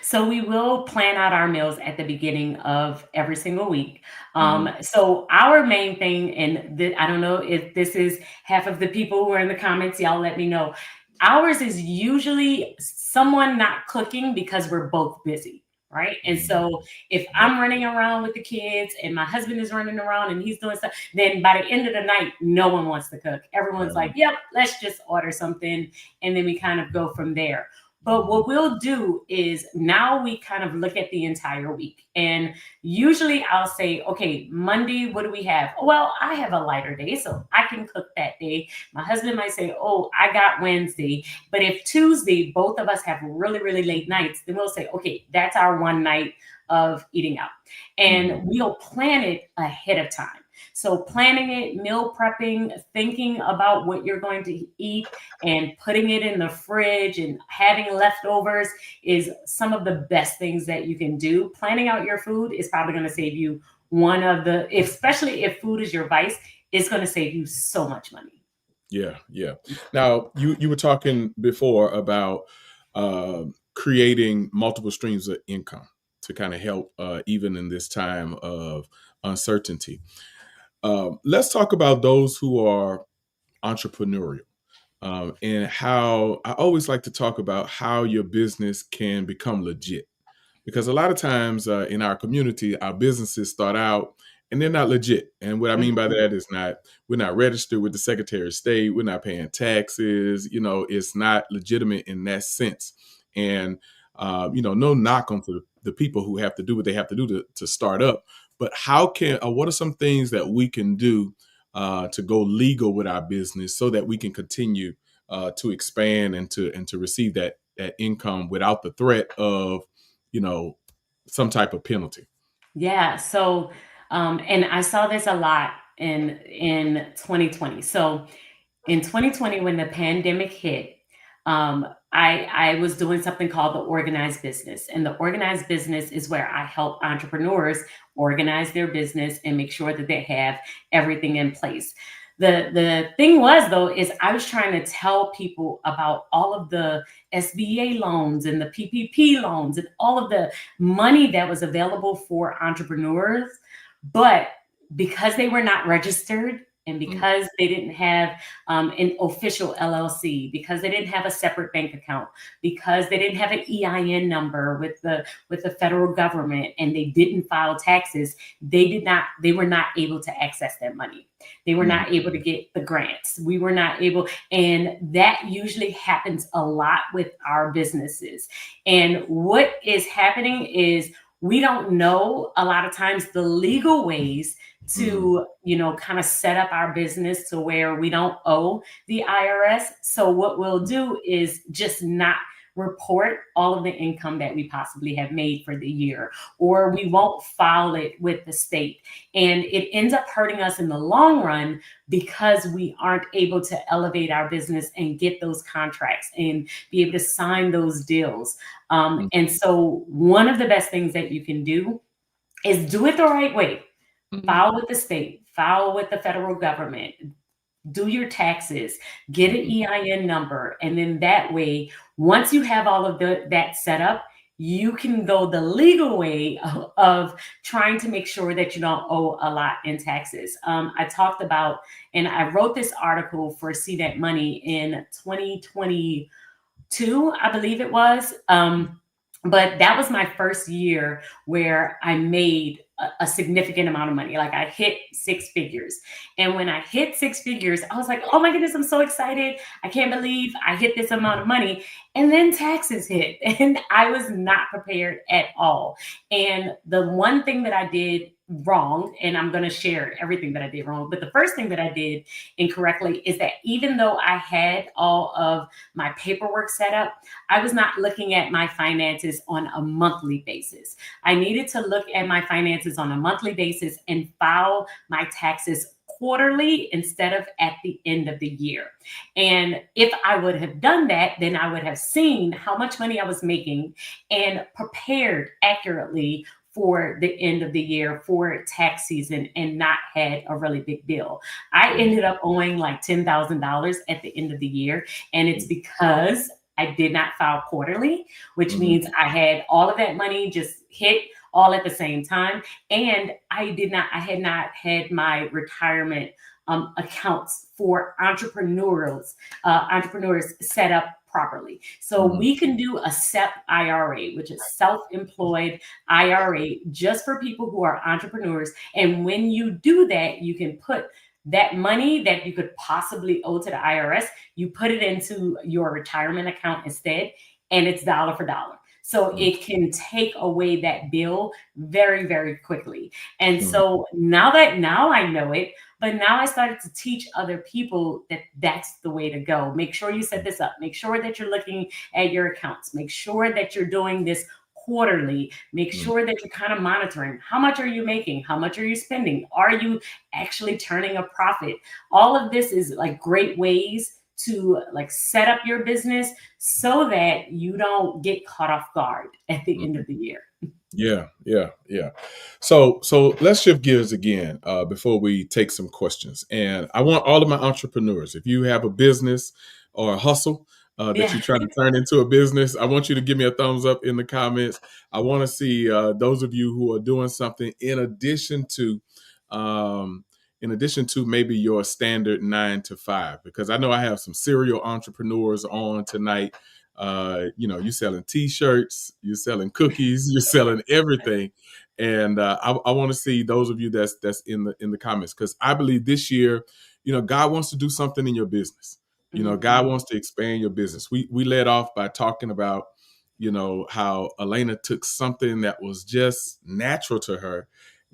So we will plan out our meals at the beginning of every single week. Mhm, So our main thing, and I don't know if this is half of the people who are in the comments, y'all let me know. Ours is usually someone not cooking because we're both busy. Right. And mhm. so if Yep. I'm running around with the kids and my husband is running around and he's doing stuff, then by the end of the night, no one wants to cook. Everyone's like, yep, let's just order something. And then we kind of go from there. But Mhm, what we'll do is now we kind of look at the entire week. And usually I'll say, okay, Monday, what do we have? Well, I have a lighter day, so I can cook that day. My husband might say, oh, I got Wednesday. But if Tuesday, both of us have really, really late nights, then we'll say, okay, that's our one night of eating out. mhm. And we'll plan it ahead of time. So planning it, meal prepping, thinking about what you're going to eat and putting it in the fridge and having leftovers is some of the best things that you can do. Planning out your food is probably going to save you one of the, especially if food is your vice, it's going to save you so much money. Yeah, yeah. Now, you were talking before about creating multiple streams of income to kind of help even in this time of uncertainty. Let's talk about those who are entrepreneurial. And how I always like to talk about how your business can become legit because a lot of times in our community, our businesses start out and they're not legit. And what I mean by Mhm. that is not we're not registered with the Secretary of State, we're not paying taxes. It's not legitimate in that sense. And no knock on for the people who have to do what they have to do to start up. But what are some things that we can do to go legal with our business so that we can continue to expand and to receive that income without the threat of you know, some type of penalty. Yeah. So, and I saw this a lot in 2020. So in 2020, when the pandemic hit, I was doing something called the organized business, and the organized business is where I help entrepreneurs organize their business and make sure that they have everything in place. The thing was though is I was trying to tell people about all of the SBA loans and the PPP loans and all of the money that was available for entrepreneurs, but because they were not registered, And Mm, because they didn't have an official LLC, because they didn't have a separate bank account, because they didn't have an EIN number with the federal government, and they didn't file taxes, they were not able to access that money. They were mhm, not able to get the grants. We were not able, and that usually happens a lot with our businesses. And what is happening is we don't know a lot of times the legal ways mhm, to, kind of set up our business to where we don't owe the IRS. So what we'll do is just not report all of the income that we possibly have made for the year, or we won't file it with the state. And it ends up hurting us in the long run because we aren't able to elevate our business and get those contracts and be able to sign those deals. mhm, And so, one of the best things that you can do is do it the right way. mhm, File with the state, file with the federal government, do your taxes, get an mhm, EIN number, and then that way, once you have all of that set up, you can go the legal way of trying to make sure that you don't owe a lot in taxes. I talked about, and I wrote this article for See That Money in 2022, I believe it was. But that was my first year where I made a significant amount of money. Like I hit six figures. And when I hit six figures, I was like, oh my goodness, I'm so excited. I can't believe I hit this amount of money. And then taxes hit, and I was not prepared at all. And the one thing that I did wrong, and I'm going to share everything that I did wrong, but the first thing that I did incorrectly is that even though I had all of my paperwork set up, I was not looking at my finances on a monthly basis. I needed to look at my finances on a monthly basis and file my taxes quarterly instead of at the end of the year. And if I would have done that, then I would have seen how much money I was making and prepared accurately for the end of the year for tax season and not had a really big bill. I mhm, ended up owing like $10,000 at the end of the year. And it's because I did not file quarterly, which mhm, means I had all of that money just hit all at the same time. And I had not had my retirement accounts for entrepreneurs set up properly. So mhm, we can do a SEP IRA, which is self-employed IRA, just for people who are entrepreneurs. And when you do that, you can put that money that you could possibly owe to the IRS, you put it into your retirement account instead, and it's dollar for dollar. So mhm, it can take away that bill very, very quickly. And mhm, so now I know it, but now I started to teach other people that that's the way to go. Make sure you set this up. Make sure that you're looking at your accounts. Make sure that you're doing this quarterly. Make mhm. sure that you're kind of monitoring how much are you making? How much are you spending? Are you actually turning a profit? All of this is like great ways to like set up your business so that you don't get caught off guard at the end of the year. Yeah, yeah, yeah. So let's shift gears again before we take some questions. And I want all of my entrepreneurs, if you have a business or a hustle that Yeah. you're trying to turn into a business, I want you to give me a thumbs up in the comments. I want to see those of you who are doing something um, in addition to maybe your standard 9 to 5, because I know I have some serial entrepreneurs on tonight. You're selling T-shirts, you're selling cookies, you're selling everything, and I want to see those of you that's in the comments, because I believe this year, God wants to do something in your business. God Mhm. wants to expand your business. We led off by talking about how Alaina took something that was just natural to her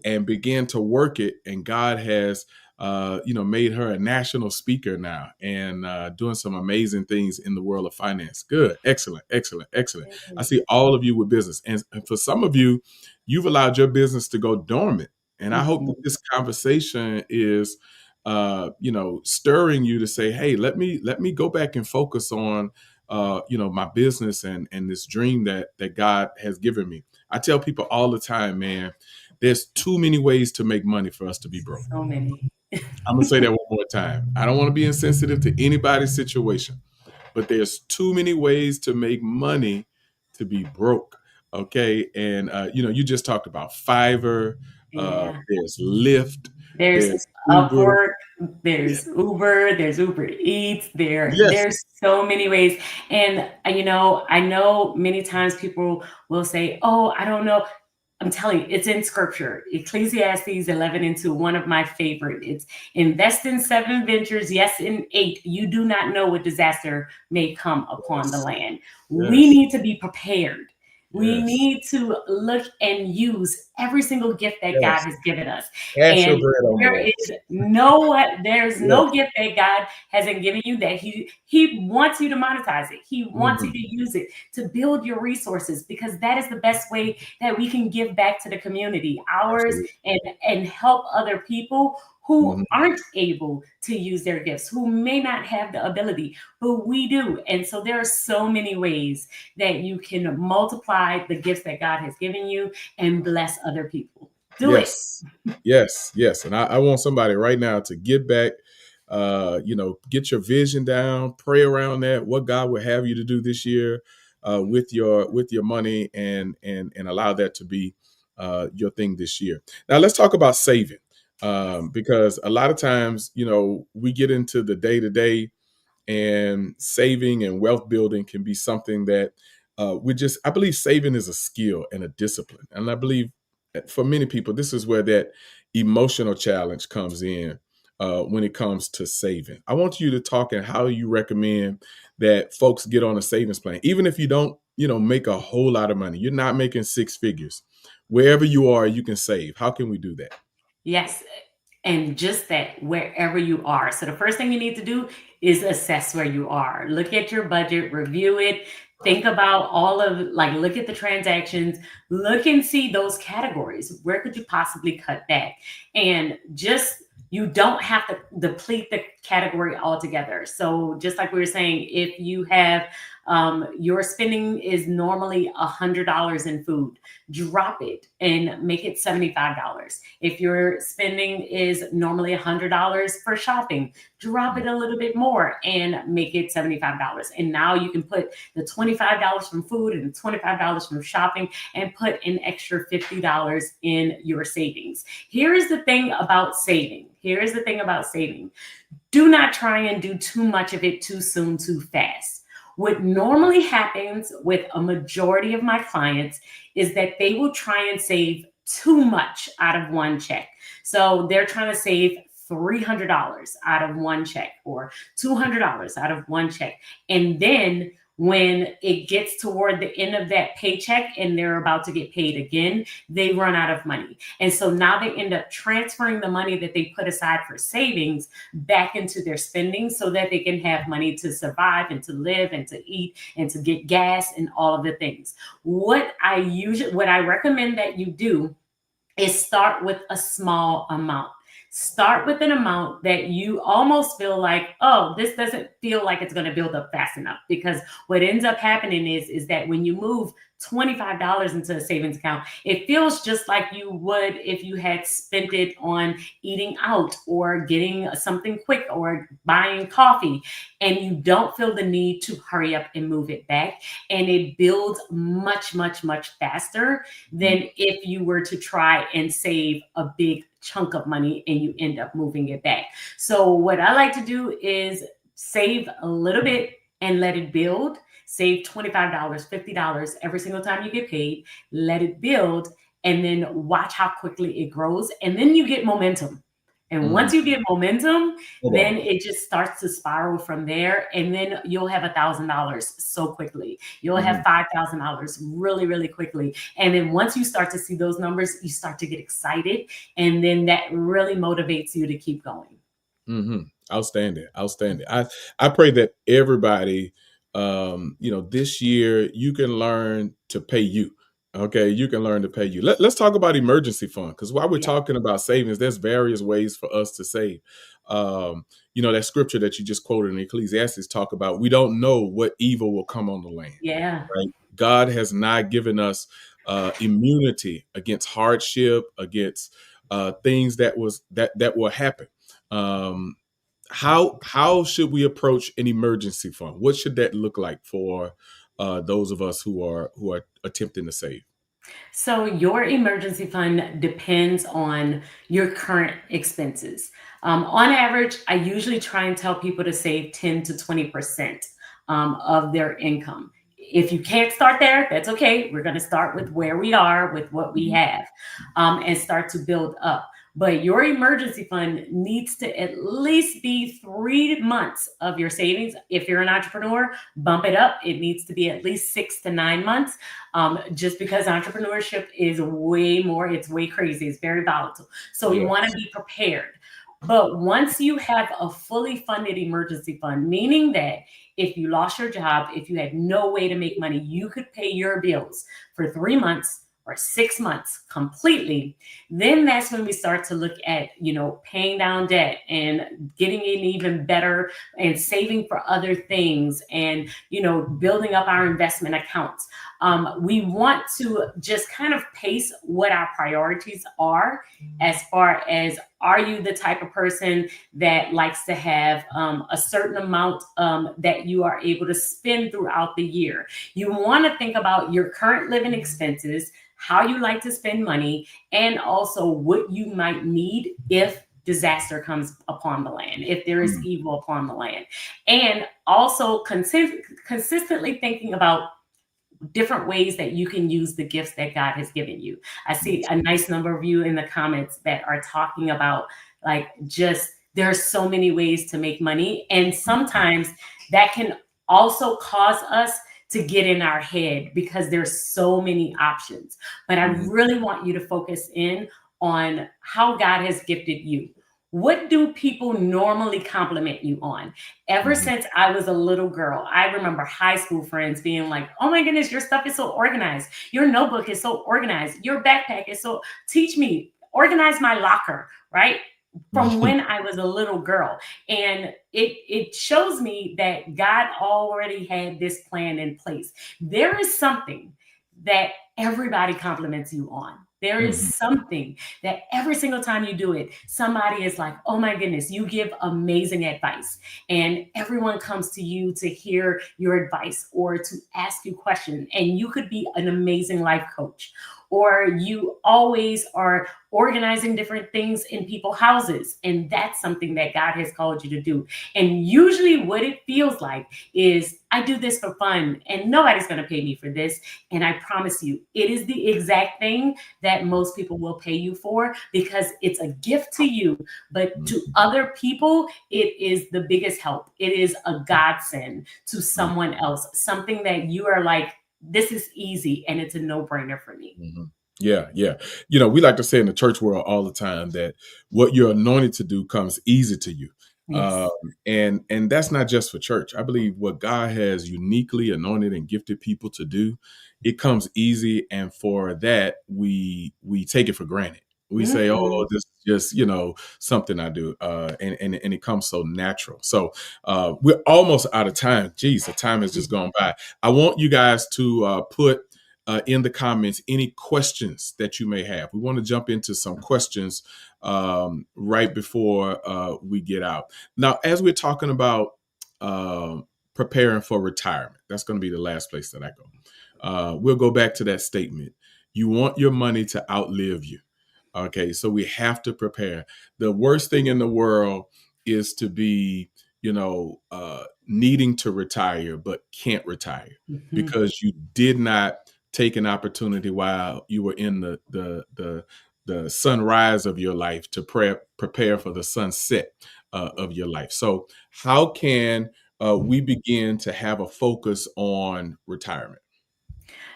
and began to work it, and God has made her a national speaker now and doing some amazing things in the world of finance. Good, excellent, excellent, excellent. I see all of you with business, and for some of you, you've allowed your business to go dormant. And I hope that Mhm. this conversation is, stirring you to say, "Hey, let me go back and focus on, my business and this dream that God has given me." I tell people all the time, man, there's too many ways to make money for us to be broke. So many. I'm gonna say that one more time. I don't want to be insensitive to anybody's situation, but there's too many ways to make money to be broke. Okay, and you just talked about Fiverr. Yeah. There's Lyft. There's There's Uber. Upwork, Yeah. there's Uber, there's Uber Eats, Yes. there's so many ways. And I know many times people will say, "Oh, I don't know." I'm telling you, it's in scripture. Ecclesiastes 11 and 2, one of my favorite. It's invest in seven ventures, yes, in eight. You do not know what disaster may come upon the Yes. land. We Yes. need to be prepared. We Yes. need to look and use every single gift that God Yes. has given us. Cast your And bread on there more. is there's Yes. no gift that God hasn't given you that He wants you to monetize it. He wants you Mhm. to use it to build your resources, because that is the best way that we can give back to the community, ours, Absolutely. and help other people who Mhm. aren't able to use their gifts, who may not have the ability, but we do. And so there are so many ways that you can multiply the gifts that God has given you and bless other people. Do it. Yes. Yes. Yes. And I want somebody right now to get back, get your vision down, pray around that, what God would have you to do this year with your money, and allow that to be your thing this year. Now let's talk about saving. Because a lot of times, we get into the day to day, and saving and wealth building can be something that I believe saving is a skill and a discipline. And I believe for many people, this is where that emotional challenge comes in when it comes to saving. I want you to talk and how you recommend that folks get on a savings plan, even if you don't, make a whole lot of money. You're not making six figures. Wherever you are, you can save. How can we do that? Yes. And just that, wherever you are. So the first thing you need to do is assess where you are. Look at your budget, review it, think about look at the transactions, look and see those categories. Where could you possibly cut back? And just, you don't have to deplete the category altogether. So just like we were saying, if you have your spending is normally $100 in food, drop it and make it $75. If your spending is normally $100 for shopping, drop it a little bit more and make it $75. And now you can put the $25 from food and $25 from shopping and put an extra $50 in your savings. Here is the thing about saving. Here is the thing about saving. Do not try and do too much of it too soon, too fast. What normally happens with a majority of my clients is that they will try and save too much out of one check. So they're trying to save $300 out of one check or $200 out of one check. And then when it gets toward the end of that paycheck and they're about to get paid again, they run out of money. And so now they end up transferring the money that they put aside for savings back into their spending so that they can have money to survive and to live and to eat and to get gas and all of the things. What I recommend that you do is start with a small amount. Start with an amount that you almost feel like, oh, this doesn't feel like it's going to build up fast enough. Because what ends up happening is that when you move $25 into a savings account, it feels just like you would if you had spent it on eating out or getting something quick or buying coffee, and you don't feel the need to hurry up and move it back. And it builds much, much, much faster Mhm. than if you were to try and save a big chunk of money and you end up moving it back. So what I like to do is save a little bit and let it build. Save $25, $50 every single time you get paid. Let it build and then watch how quickly it grows. And then you get momentum. And Mhm. once you get momentum, Come then on. it just starts to spiral from there. And then you'll have $1,000 so quickly. You'll have Mhm. $5,000 really, really quickly. And then once you start to see those numbers, you start to get excited. And then that really motivates you to keep going. Outstanding, outstanding. I pray that everybody, this year you can learn to pay you. Okay, you can learn to pay you. Let's talk about emergency fund, because while we're Yeah. talking about savings, there's various ways for us to save. That scripture that you just quoted in Ecclesiastes talk about we don't know what evil will come on the land. Yeah. Right? God has not given us immunity against hardship, against things that will happen. Um, how should we approach an emergency fund? What should that look like for those of us who are attempting to save? So your emergency fund depends on your current expenses. On average, I usually try and tell people to save 10 to 20% of their income. If you can't start there, that's okay. We're going to start with where we are, with what we Mhm. have, and start to build up. But your emergency fund needs to at least be 3 months of your savings. If you're an entrepreneur, bump it up. It needs to be at least 6 to 9 months, just because entrepreneurship is way more, it's way crazy, it's very volatile. So we Yeah. want to be prepared. But once you have a fully funded emergency fund, meaning that if you lost your job, if you had no way to make money, you could pay your bills for 3 months or 6 months completely, then that's when we start to look at, paying down debt and getting in even better and saving for other things and, building up our investment accounts. We want to just kind of pace what our priorities are, as far as, are you the type of person that likes to have a certain amount that you are able to spend throughout the year? You want to think about your current living expenses, how you like to spend money, and also what you might need if disaster comes upon the land, if there is Mm. evil upon the land. And also consistently thinking about different ways that you can use the gifts that God has given you. I see a nice number of you in the comments that are talking about, like, just there's so many ways to make money. And sometimes that can also cause us to get in our head because there's so many options. But I Mhm. really want you to focus in on how God has gifted you. What do people normally compliment you on? Ever Mhm. since I was a little girl, I remember high school friends being like, "Oh my goodness, your stuff is so organized. Your notebook is so organized. Your backpack is so, teach me, organize my locker," right? From Mhm. when I was a little girl. And it shows me that God already had this plan in place. There is something that everybody compliments you on. There Mhm. is something that every single time you do it, somebody is like, "Oh my goodness, you give amazing advice." And everyone comes to you to hear your advice or to ask you questions. And you could be an amazing life coach, or you always are organizing different things in people's houses. And that's something that God has called you to do. And usually, what it feels like is, I do this for fun and nobody's going to pay me for this. And I promise you, it is the exact thing that most people will pay you for, because it's a gift to you. But to other people, it is the biggest help. It is a godsend to Mhm. someone else, something that you are like, this is easy and it's a no brainer for me. Mhm. Yeah, yeah. We like to say in the church world all the time that what you're anointed to do comes easy to you. Um, Yes. and that's not just for church. I believe what God has uniquely anointed and gifted people to do, it comes easy, and for that we take it for granted. We say, Hmm. "Oh, this is just something I do," and it comes so natural. So we're almost out of time. Geez, the time has just gone by. I want you guys to put in the comments any questions that you may have. We want to jump into some questions right before we get out. Now, as we're talking about uh, preparing for retirement, that's going to be the last place that I go. We'll go back to that statement. You want your money to outlive you. Okay, so we have to prepare. The worst thing in the world is to be, needing to retire but can't retire Hmm. because you did not take an opportunity while you were in the sunrise of your life to prepare for the sunset of your life. So, how can we begin to have a focus on retirement?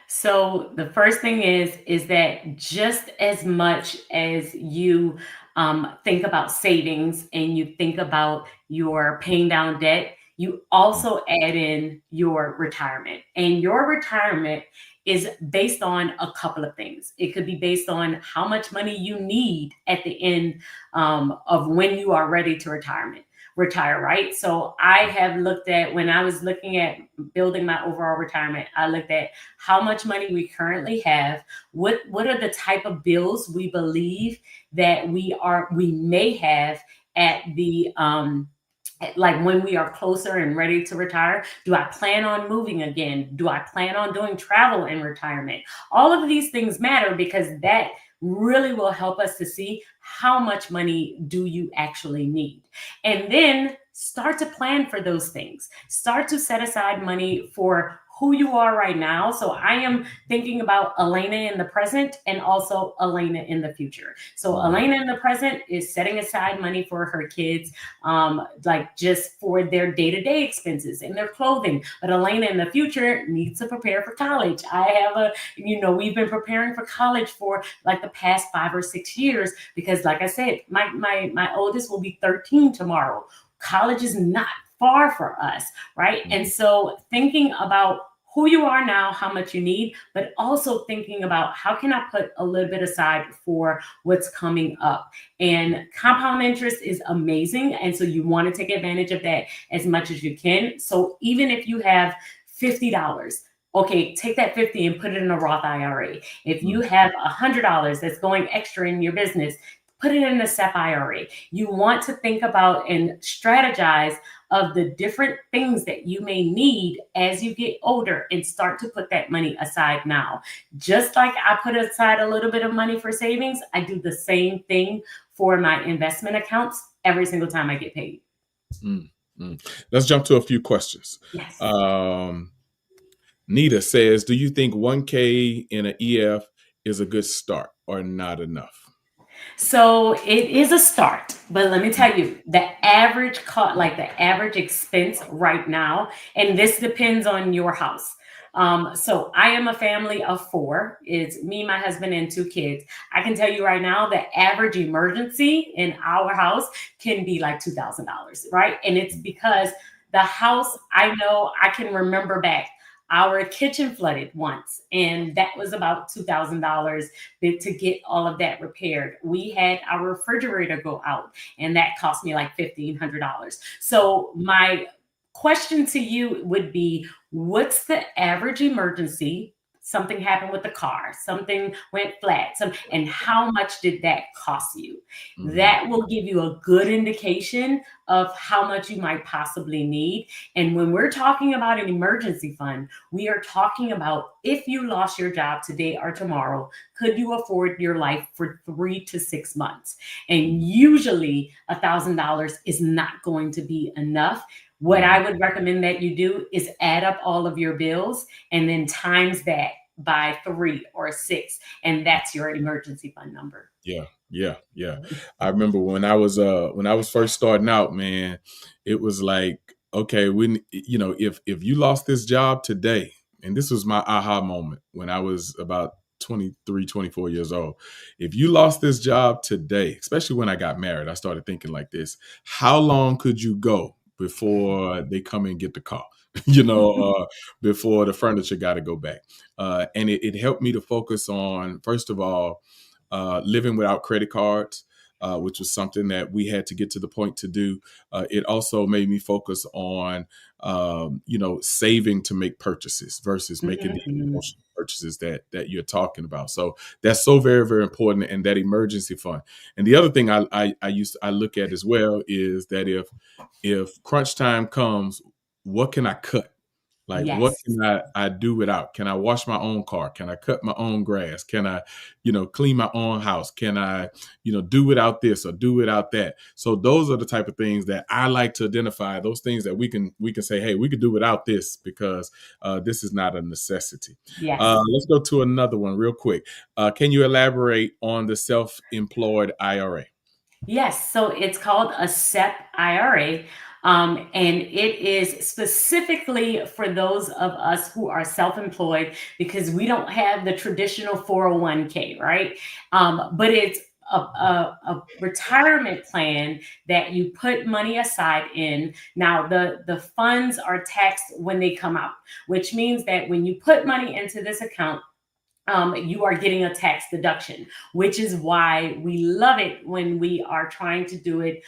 So the first thing is that just as much as you think about savings and you think about your paying down debt, you also add in your retirement. And your retirement is based on a couple of things. It could be based on how much money you need at the end of when you are ready to retire, right? So I have looked at, when I was looking at building my overall retirement, I looked at how much money we currently have, what are the type of bills we believe that we may have at the like when we are closer and ready to retire? Do I plan on moving again? Do I plan on doing travel in retirement? All of these things matter because that really will help us to see how much money do you actually need. And then start to plan for those things. Start to set aside money for who you are right now. So I am thinking about Alaina in the present and also Alaina in the future. So Alaina in the present is setting aside money for her kids, like just for their day-to-day expenses and their clothing. But Alaina in the future needs to prepare for college. I have we've been preparing for college for like the past 5 or 6 years because, like I said, my oldest will be 13 tomorrow. College is not far for us, right? And so thinking about who you are now, how much you need, but also thinking about how can I put a little bit aside for what's coming up. And compound interest is amazing. And so you want to take advantage of that as much as you can. So even if you have $50, okay, take that 50 and put it in a Roth IRA. If you have $100 that's going extra in your business, put it in a SEP IRA. You want to think about and strategize of the different things that you may need as you get older and start to put that money aside now. Just like I put aside a little bit of money for savings, I do the same thing for my investment accounts every single time I get paid. Let's jump to a few questions. Yes. Nita says, do you think 1K in an EF is a good start or not enough? So it is a start, but let me tell you, the average cost, like the average expense right now, and this depends on your house. So I am a family of four. It's me, my husband, and two kids. I can tell you right now, the average emergency in our house can be like $2,000, right? And it's because the house, I know I can remember back. Our kitchen flooded once, and that was about $2,000 to get all of that repaired. We had our refrigerator go out, and that cost me like $1,500. So my question to you would be, what's the average emergency? Something happened with the car, something went flat, and how much did that cost you? That will give you a good indication of how much you might possibly need. And when we're talking about an emergency fund, we are talking about if you lost your job today or tomorrow, could you afford your life for 3 to 6 months? And usually $1,000 is not going to be enough. What I would recommend that you do is add up all of your bills and then times that by 3 or 6, and that's your emergency fund number. Yeah. I remember when I was first starting out, man, it was like, okay, if you lost this job today, and this was my aha moment when I was about 23, 24 years old. If you lost this job today, especially when I got married, I started thinking like this: how long could you go before they come and get the car? Before the furniture got to go back. And it helped me to focus on, first of all, living without credit cards, which was something that we had to get to the point to do. It also made me focus on, saving to make purchases versus making the Mhm. emotional purchases that you're talking about. So that's so very, very important. And that emergency fund. And the other thing I look at as well is that if crunch time comes, what can I cut? Like, what Yes. can I do without? Can I wash my own car? Can I cut my own grass? Can I, clean my own house? Can I, do without this or do without that? So those are the type of things that I like to identify. Those things that we can say, hey, we could do without this because this is not a necessity. Yes. Let's go to another one real quick. Can you elaborate on the self-employed IRA? Yes, so it's called a SEP IRA, and it is specifically for those of us who are self-employed because we don't have the traditional 401k, right? But it's a retirement plan that you put money aside in. Now, the funds are taxed when they come out, which means that when you put money into this account, you are getting a tax deduction, which is why we love it when we are trying to do it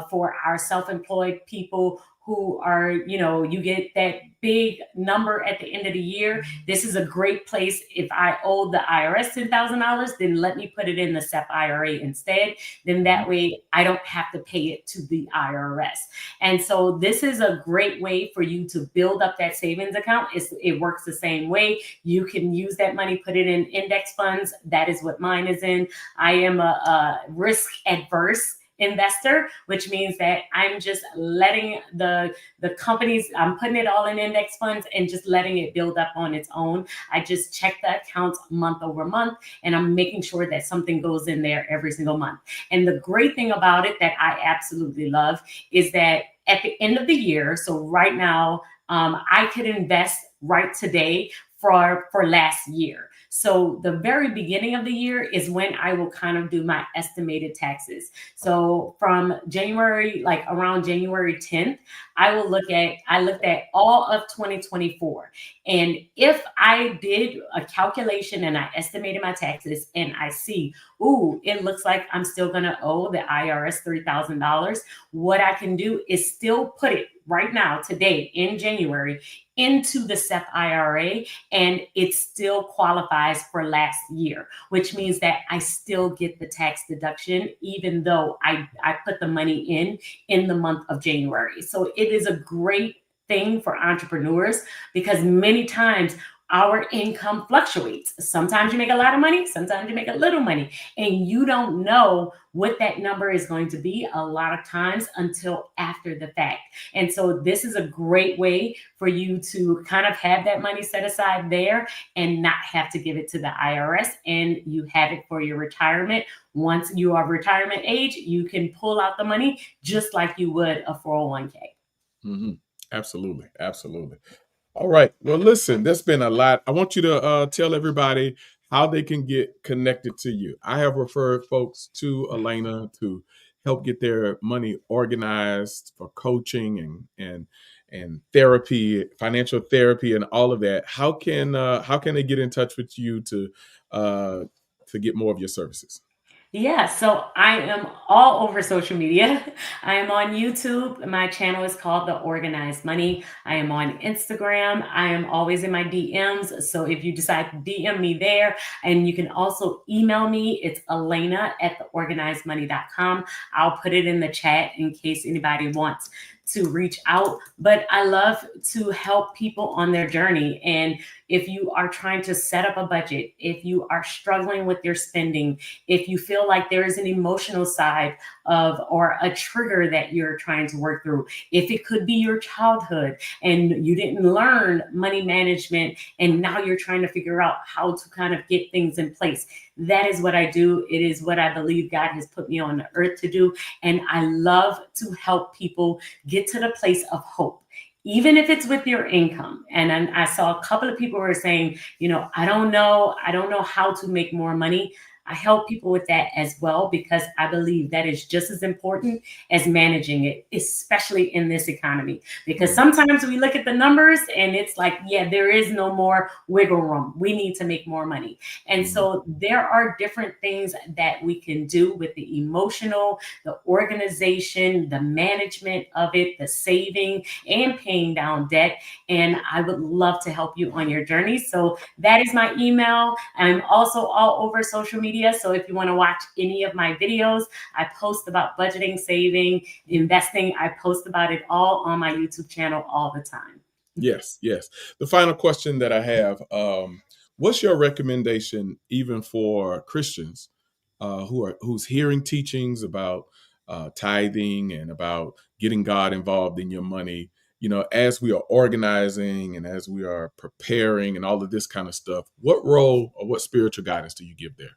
for our self employed people who are, you get that big number at the end of the year, this is a great place. If I owe the IRS $10,000, then let me put it in the SEP IRA instead. Then that way I don't have to pay it to the IRS. And so this is a great way for you to build up that savings account. It works the same way. You can use that money, put it in index funds. That is what mine is in. I am a risk adverse investor, which means that I'm just letting the companies, I'm putting it all in index funds and just letting it build up on its own. I just check the accounts month over month, and I'm making sure that something goes in there every single month. And the great thing about it that I absolutely love is that at the end of the year, so right now, I could invest right today for last year. So the very beginning of the year is when I will kind of do my estimated taxes. So from January, like around January 10th, I looked at all of 2024. And if I did a calculation and I estimated my taxes and I see, ooh, it looks like I'm still gonna owe the IRS $3,000, what I can do is still put it right now, today in January, into the SEP IRA, and it still qualifies for last year, which means that I still get the tax deduction, even though I put the money in the month of January. So it is a great thing for entrepreneurs because many times our income fluctuates. Sometimes you make a lot of money, sometimes you make a little money, and you don't know what that number is going to be a lot of times until after the fact. And so this is a great way for you to kind of have that money set aside there and not have to give it to the IRS, and you have it for your retirement. Once you are retirement age, you can pull out the money just like you would a 401k. Mm-hmm. Absolutely. Absolutely. All right. Well, listen, there's been a lot. I want you to tell everybody how they can get connected to you. I have referred folks to Alaina to help get their money organized for coaching and therapy, financial therapy, and all of that. How can they get in touch with you to get more of your services? Yeah, so I am all over social media. I am on YouTube. My channel is called The Organized Money. I am on Instagram. I am always in my DMs. So if you decide to DM me there, and you can also email me, it's Alaina at theorganizedmoney.com. I'll put it in the chat in case anybody wants to reach out. But I love to help people on their journey. And if you are trying to set up a budget, if you are struggling with your spending, if you feel like there is an emotional side of or a trigger that you're trying to work through, if it could be your childhood and you didn't learn money management and now you're trying to figure out how to kind of get things in place, that is what I do. It is what I believe God has put me on the earth to do. And I love to help people get to the place of hope, even if it's with your income. And I saw a couple of people who were saying, I don't know how to make more money. I help people with that as well, because I believe that is just as important as managing it, especially in this economy. Because sometimes we look at the numbers and it's like, yeah, there is no more wiggle room. We need to make more money. And so there are different things that we can do with the emotional, the organization, the management of it, the saving and paying down debt. And I would love to help you on your journey. So that is my email. I'm also all over social media. So if you want to watch any of my videos, I post about budgeting, saving, investing. I post about it all on my YouTube channel all the time. Yes, yes. The final question that I have, what's your recommendation even for Christians who's hearing teachings about tithing and about getting God involved in your money, as we are organizing and as we are preparing and all of this kind of stuff, what role or what spiritual guidance do you give there?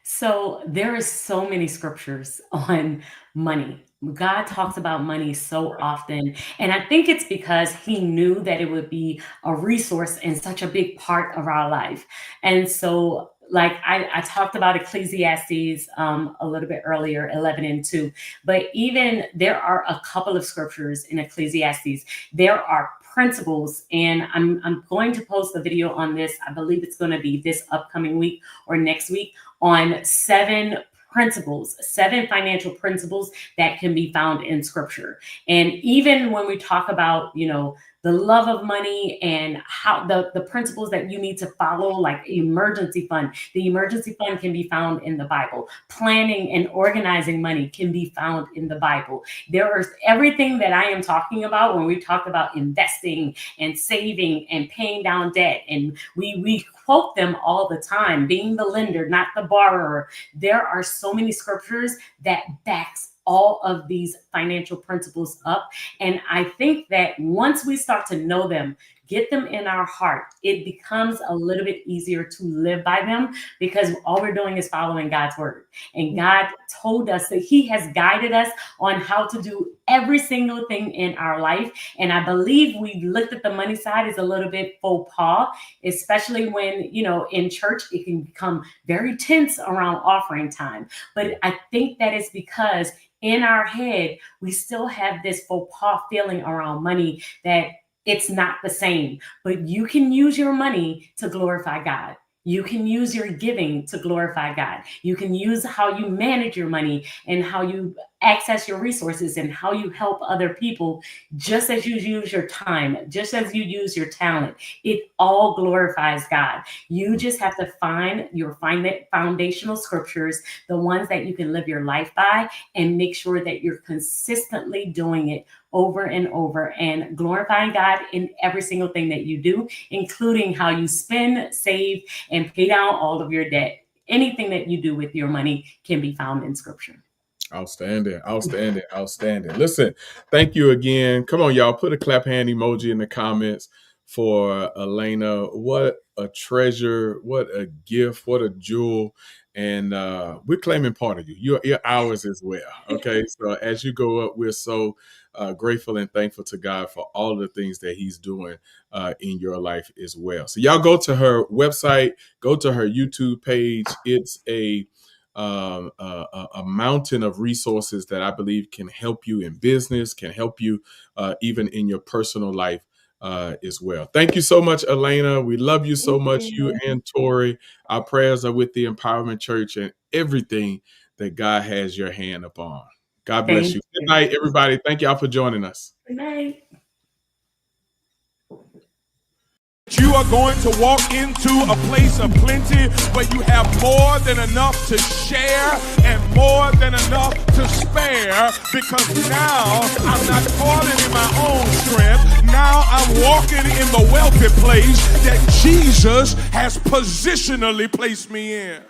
So there is so many scriptures on money. God talks about money so often. And I think it's because he knew that it would be a resource and such a big part of our life. And so, like I talked about Ecclesiastes a little bit earlier, 11 and 2, but even there are a couple of scriptures in Ecclesiastes. There are principles, and I'm going to post a video on this. I believe it's going to be this upcoming week or next week, on 7 principles, 7 financial principles that can be found in scripture. And even when we talk about, the love of money and how the principles that you need to follow, like emergency fund. The emergency fund can be found in the Bible. Planning and organizing money can be found in the Bible. There is everything that I am talking about when we talk about investing and saving and paying down debt. And we quote them all the time, being the lender, not the borrower. There are so many scriptures that backs all of these financial principles up. And I think that once we start to know them, get them in our heart, it becomes a little bit easier to live by them, because all we're doing is following God's word. And God told us that he has guided us on how to do every single thing in our life. And I believe we looked at the money side as a little bit faux pas, especially when, in church, it can become very tense around offering time. But I think that is because in our head, we still have this faux pas feeling around money that it's not the same. But you can use your money to glorify God. You can use your giving to glorify God. You can use how you manage your money and how you access your resources and how you help other people, just as you use your time, just as you use your talent. It all glorifies God. You just have to find your foundational scriptures, the ones that you can live your life by, and make sure that you're consistently doing it over and over and glorifying God in every single thing that you do, including how you spend, save, and pay down all of your debt. Anything that you do with your money can be found in scripture. Outstanding. Listen, thank you again. Come on, y'all. Put a clap hand emoji in the comments for Alaina. What a treasure. What a gift. What a jewel. And we're claiming part of you. You're ours as well. Okay. So as you go up, we're so grateful and thankful to God for all the things that he's doing in your life as well. So y'all go to her website, go to her YouTube page. It's a mountain of resources that I believe can help you in business, can help you even in your personal life as well. Thank you so much, Alaina. We love you so much, you and Tori. Our prayers are with the Empowerment Church and everything that God has your hand upon. God bless you. Good night, everybody. Thank y'all for joining us. Good night. You are going to walk into a place of plenty where you have more than enough to share and more than enough to spare, because now I'm not falling in my own strength. Now I'm walking in the wealthy place that Jesus has positionally placed me in.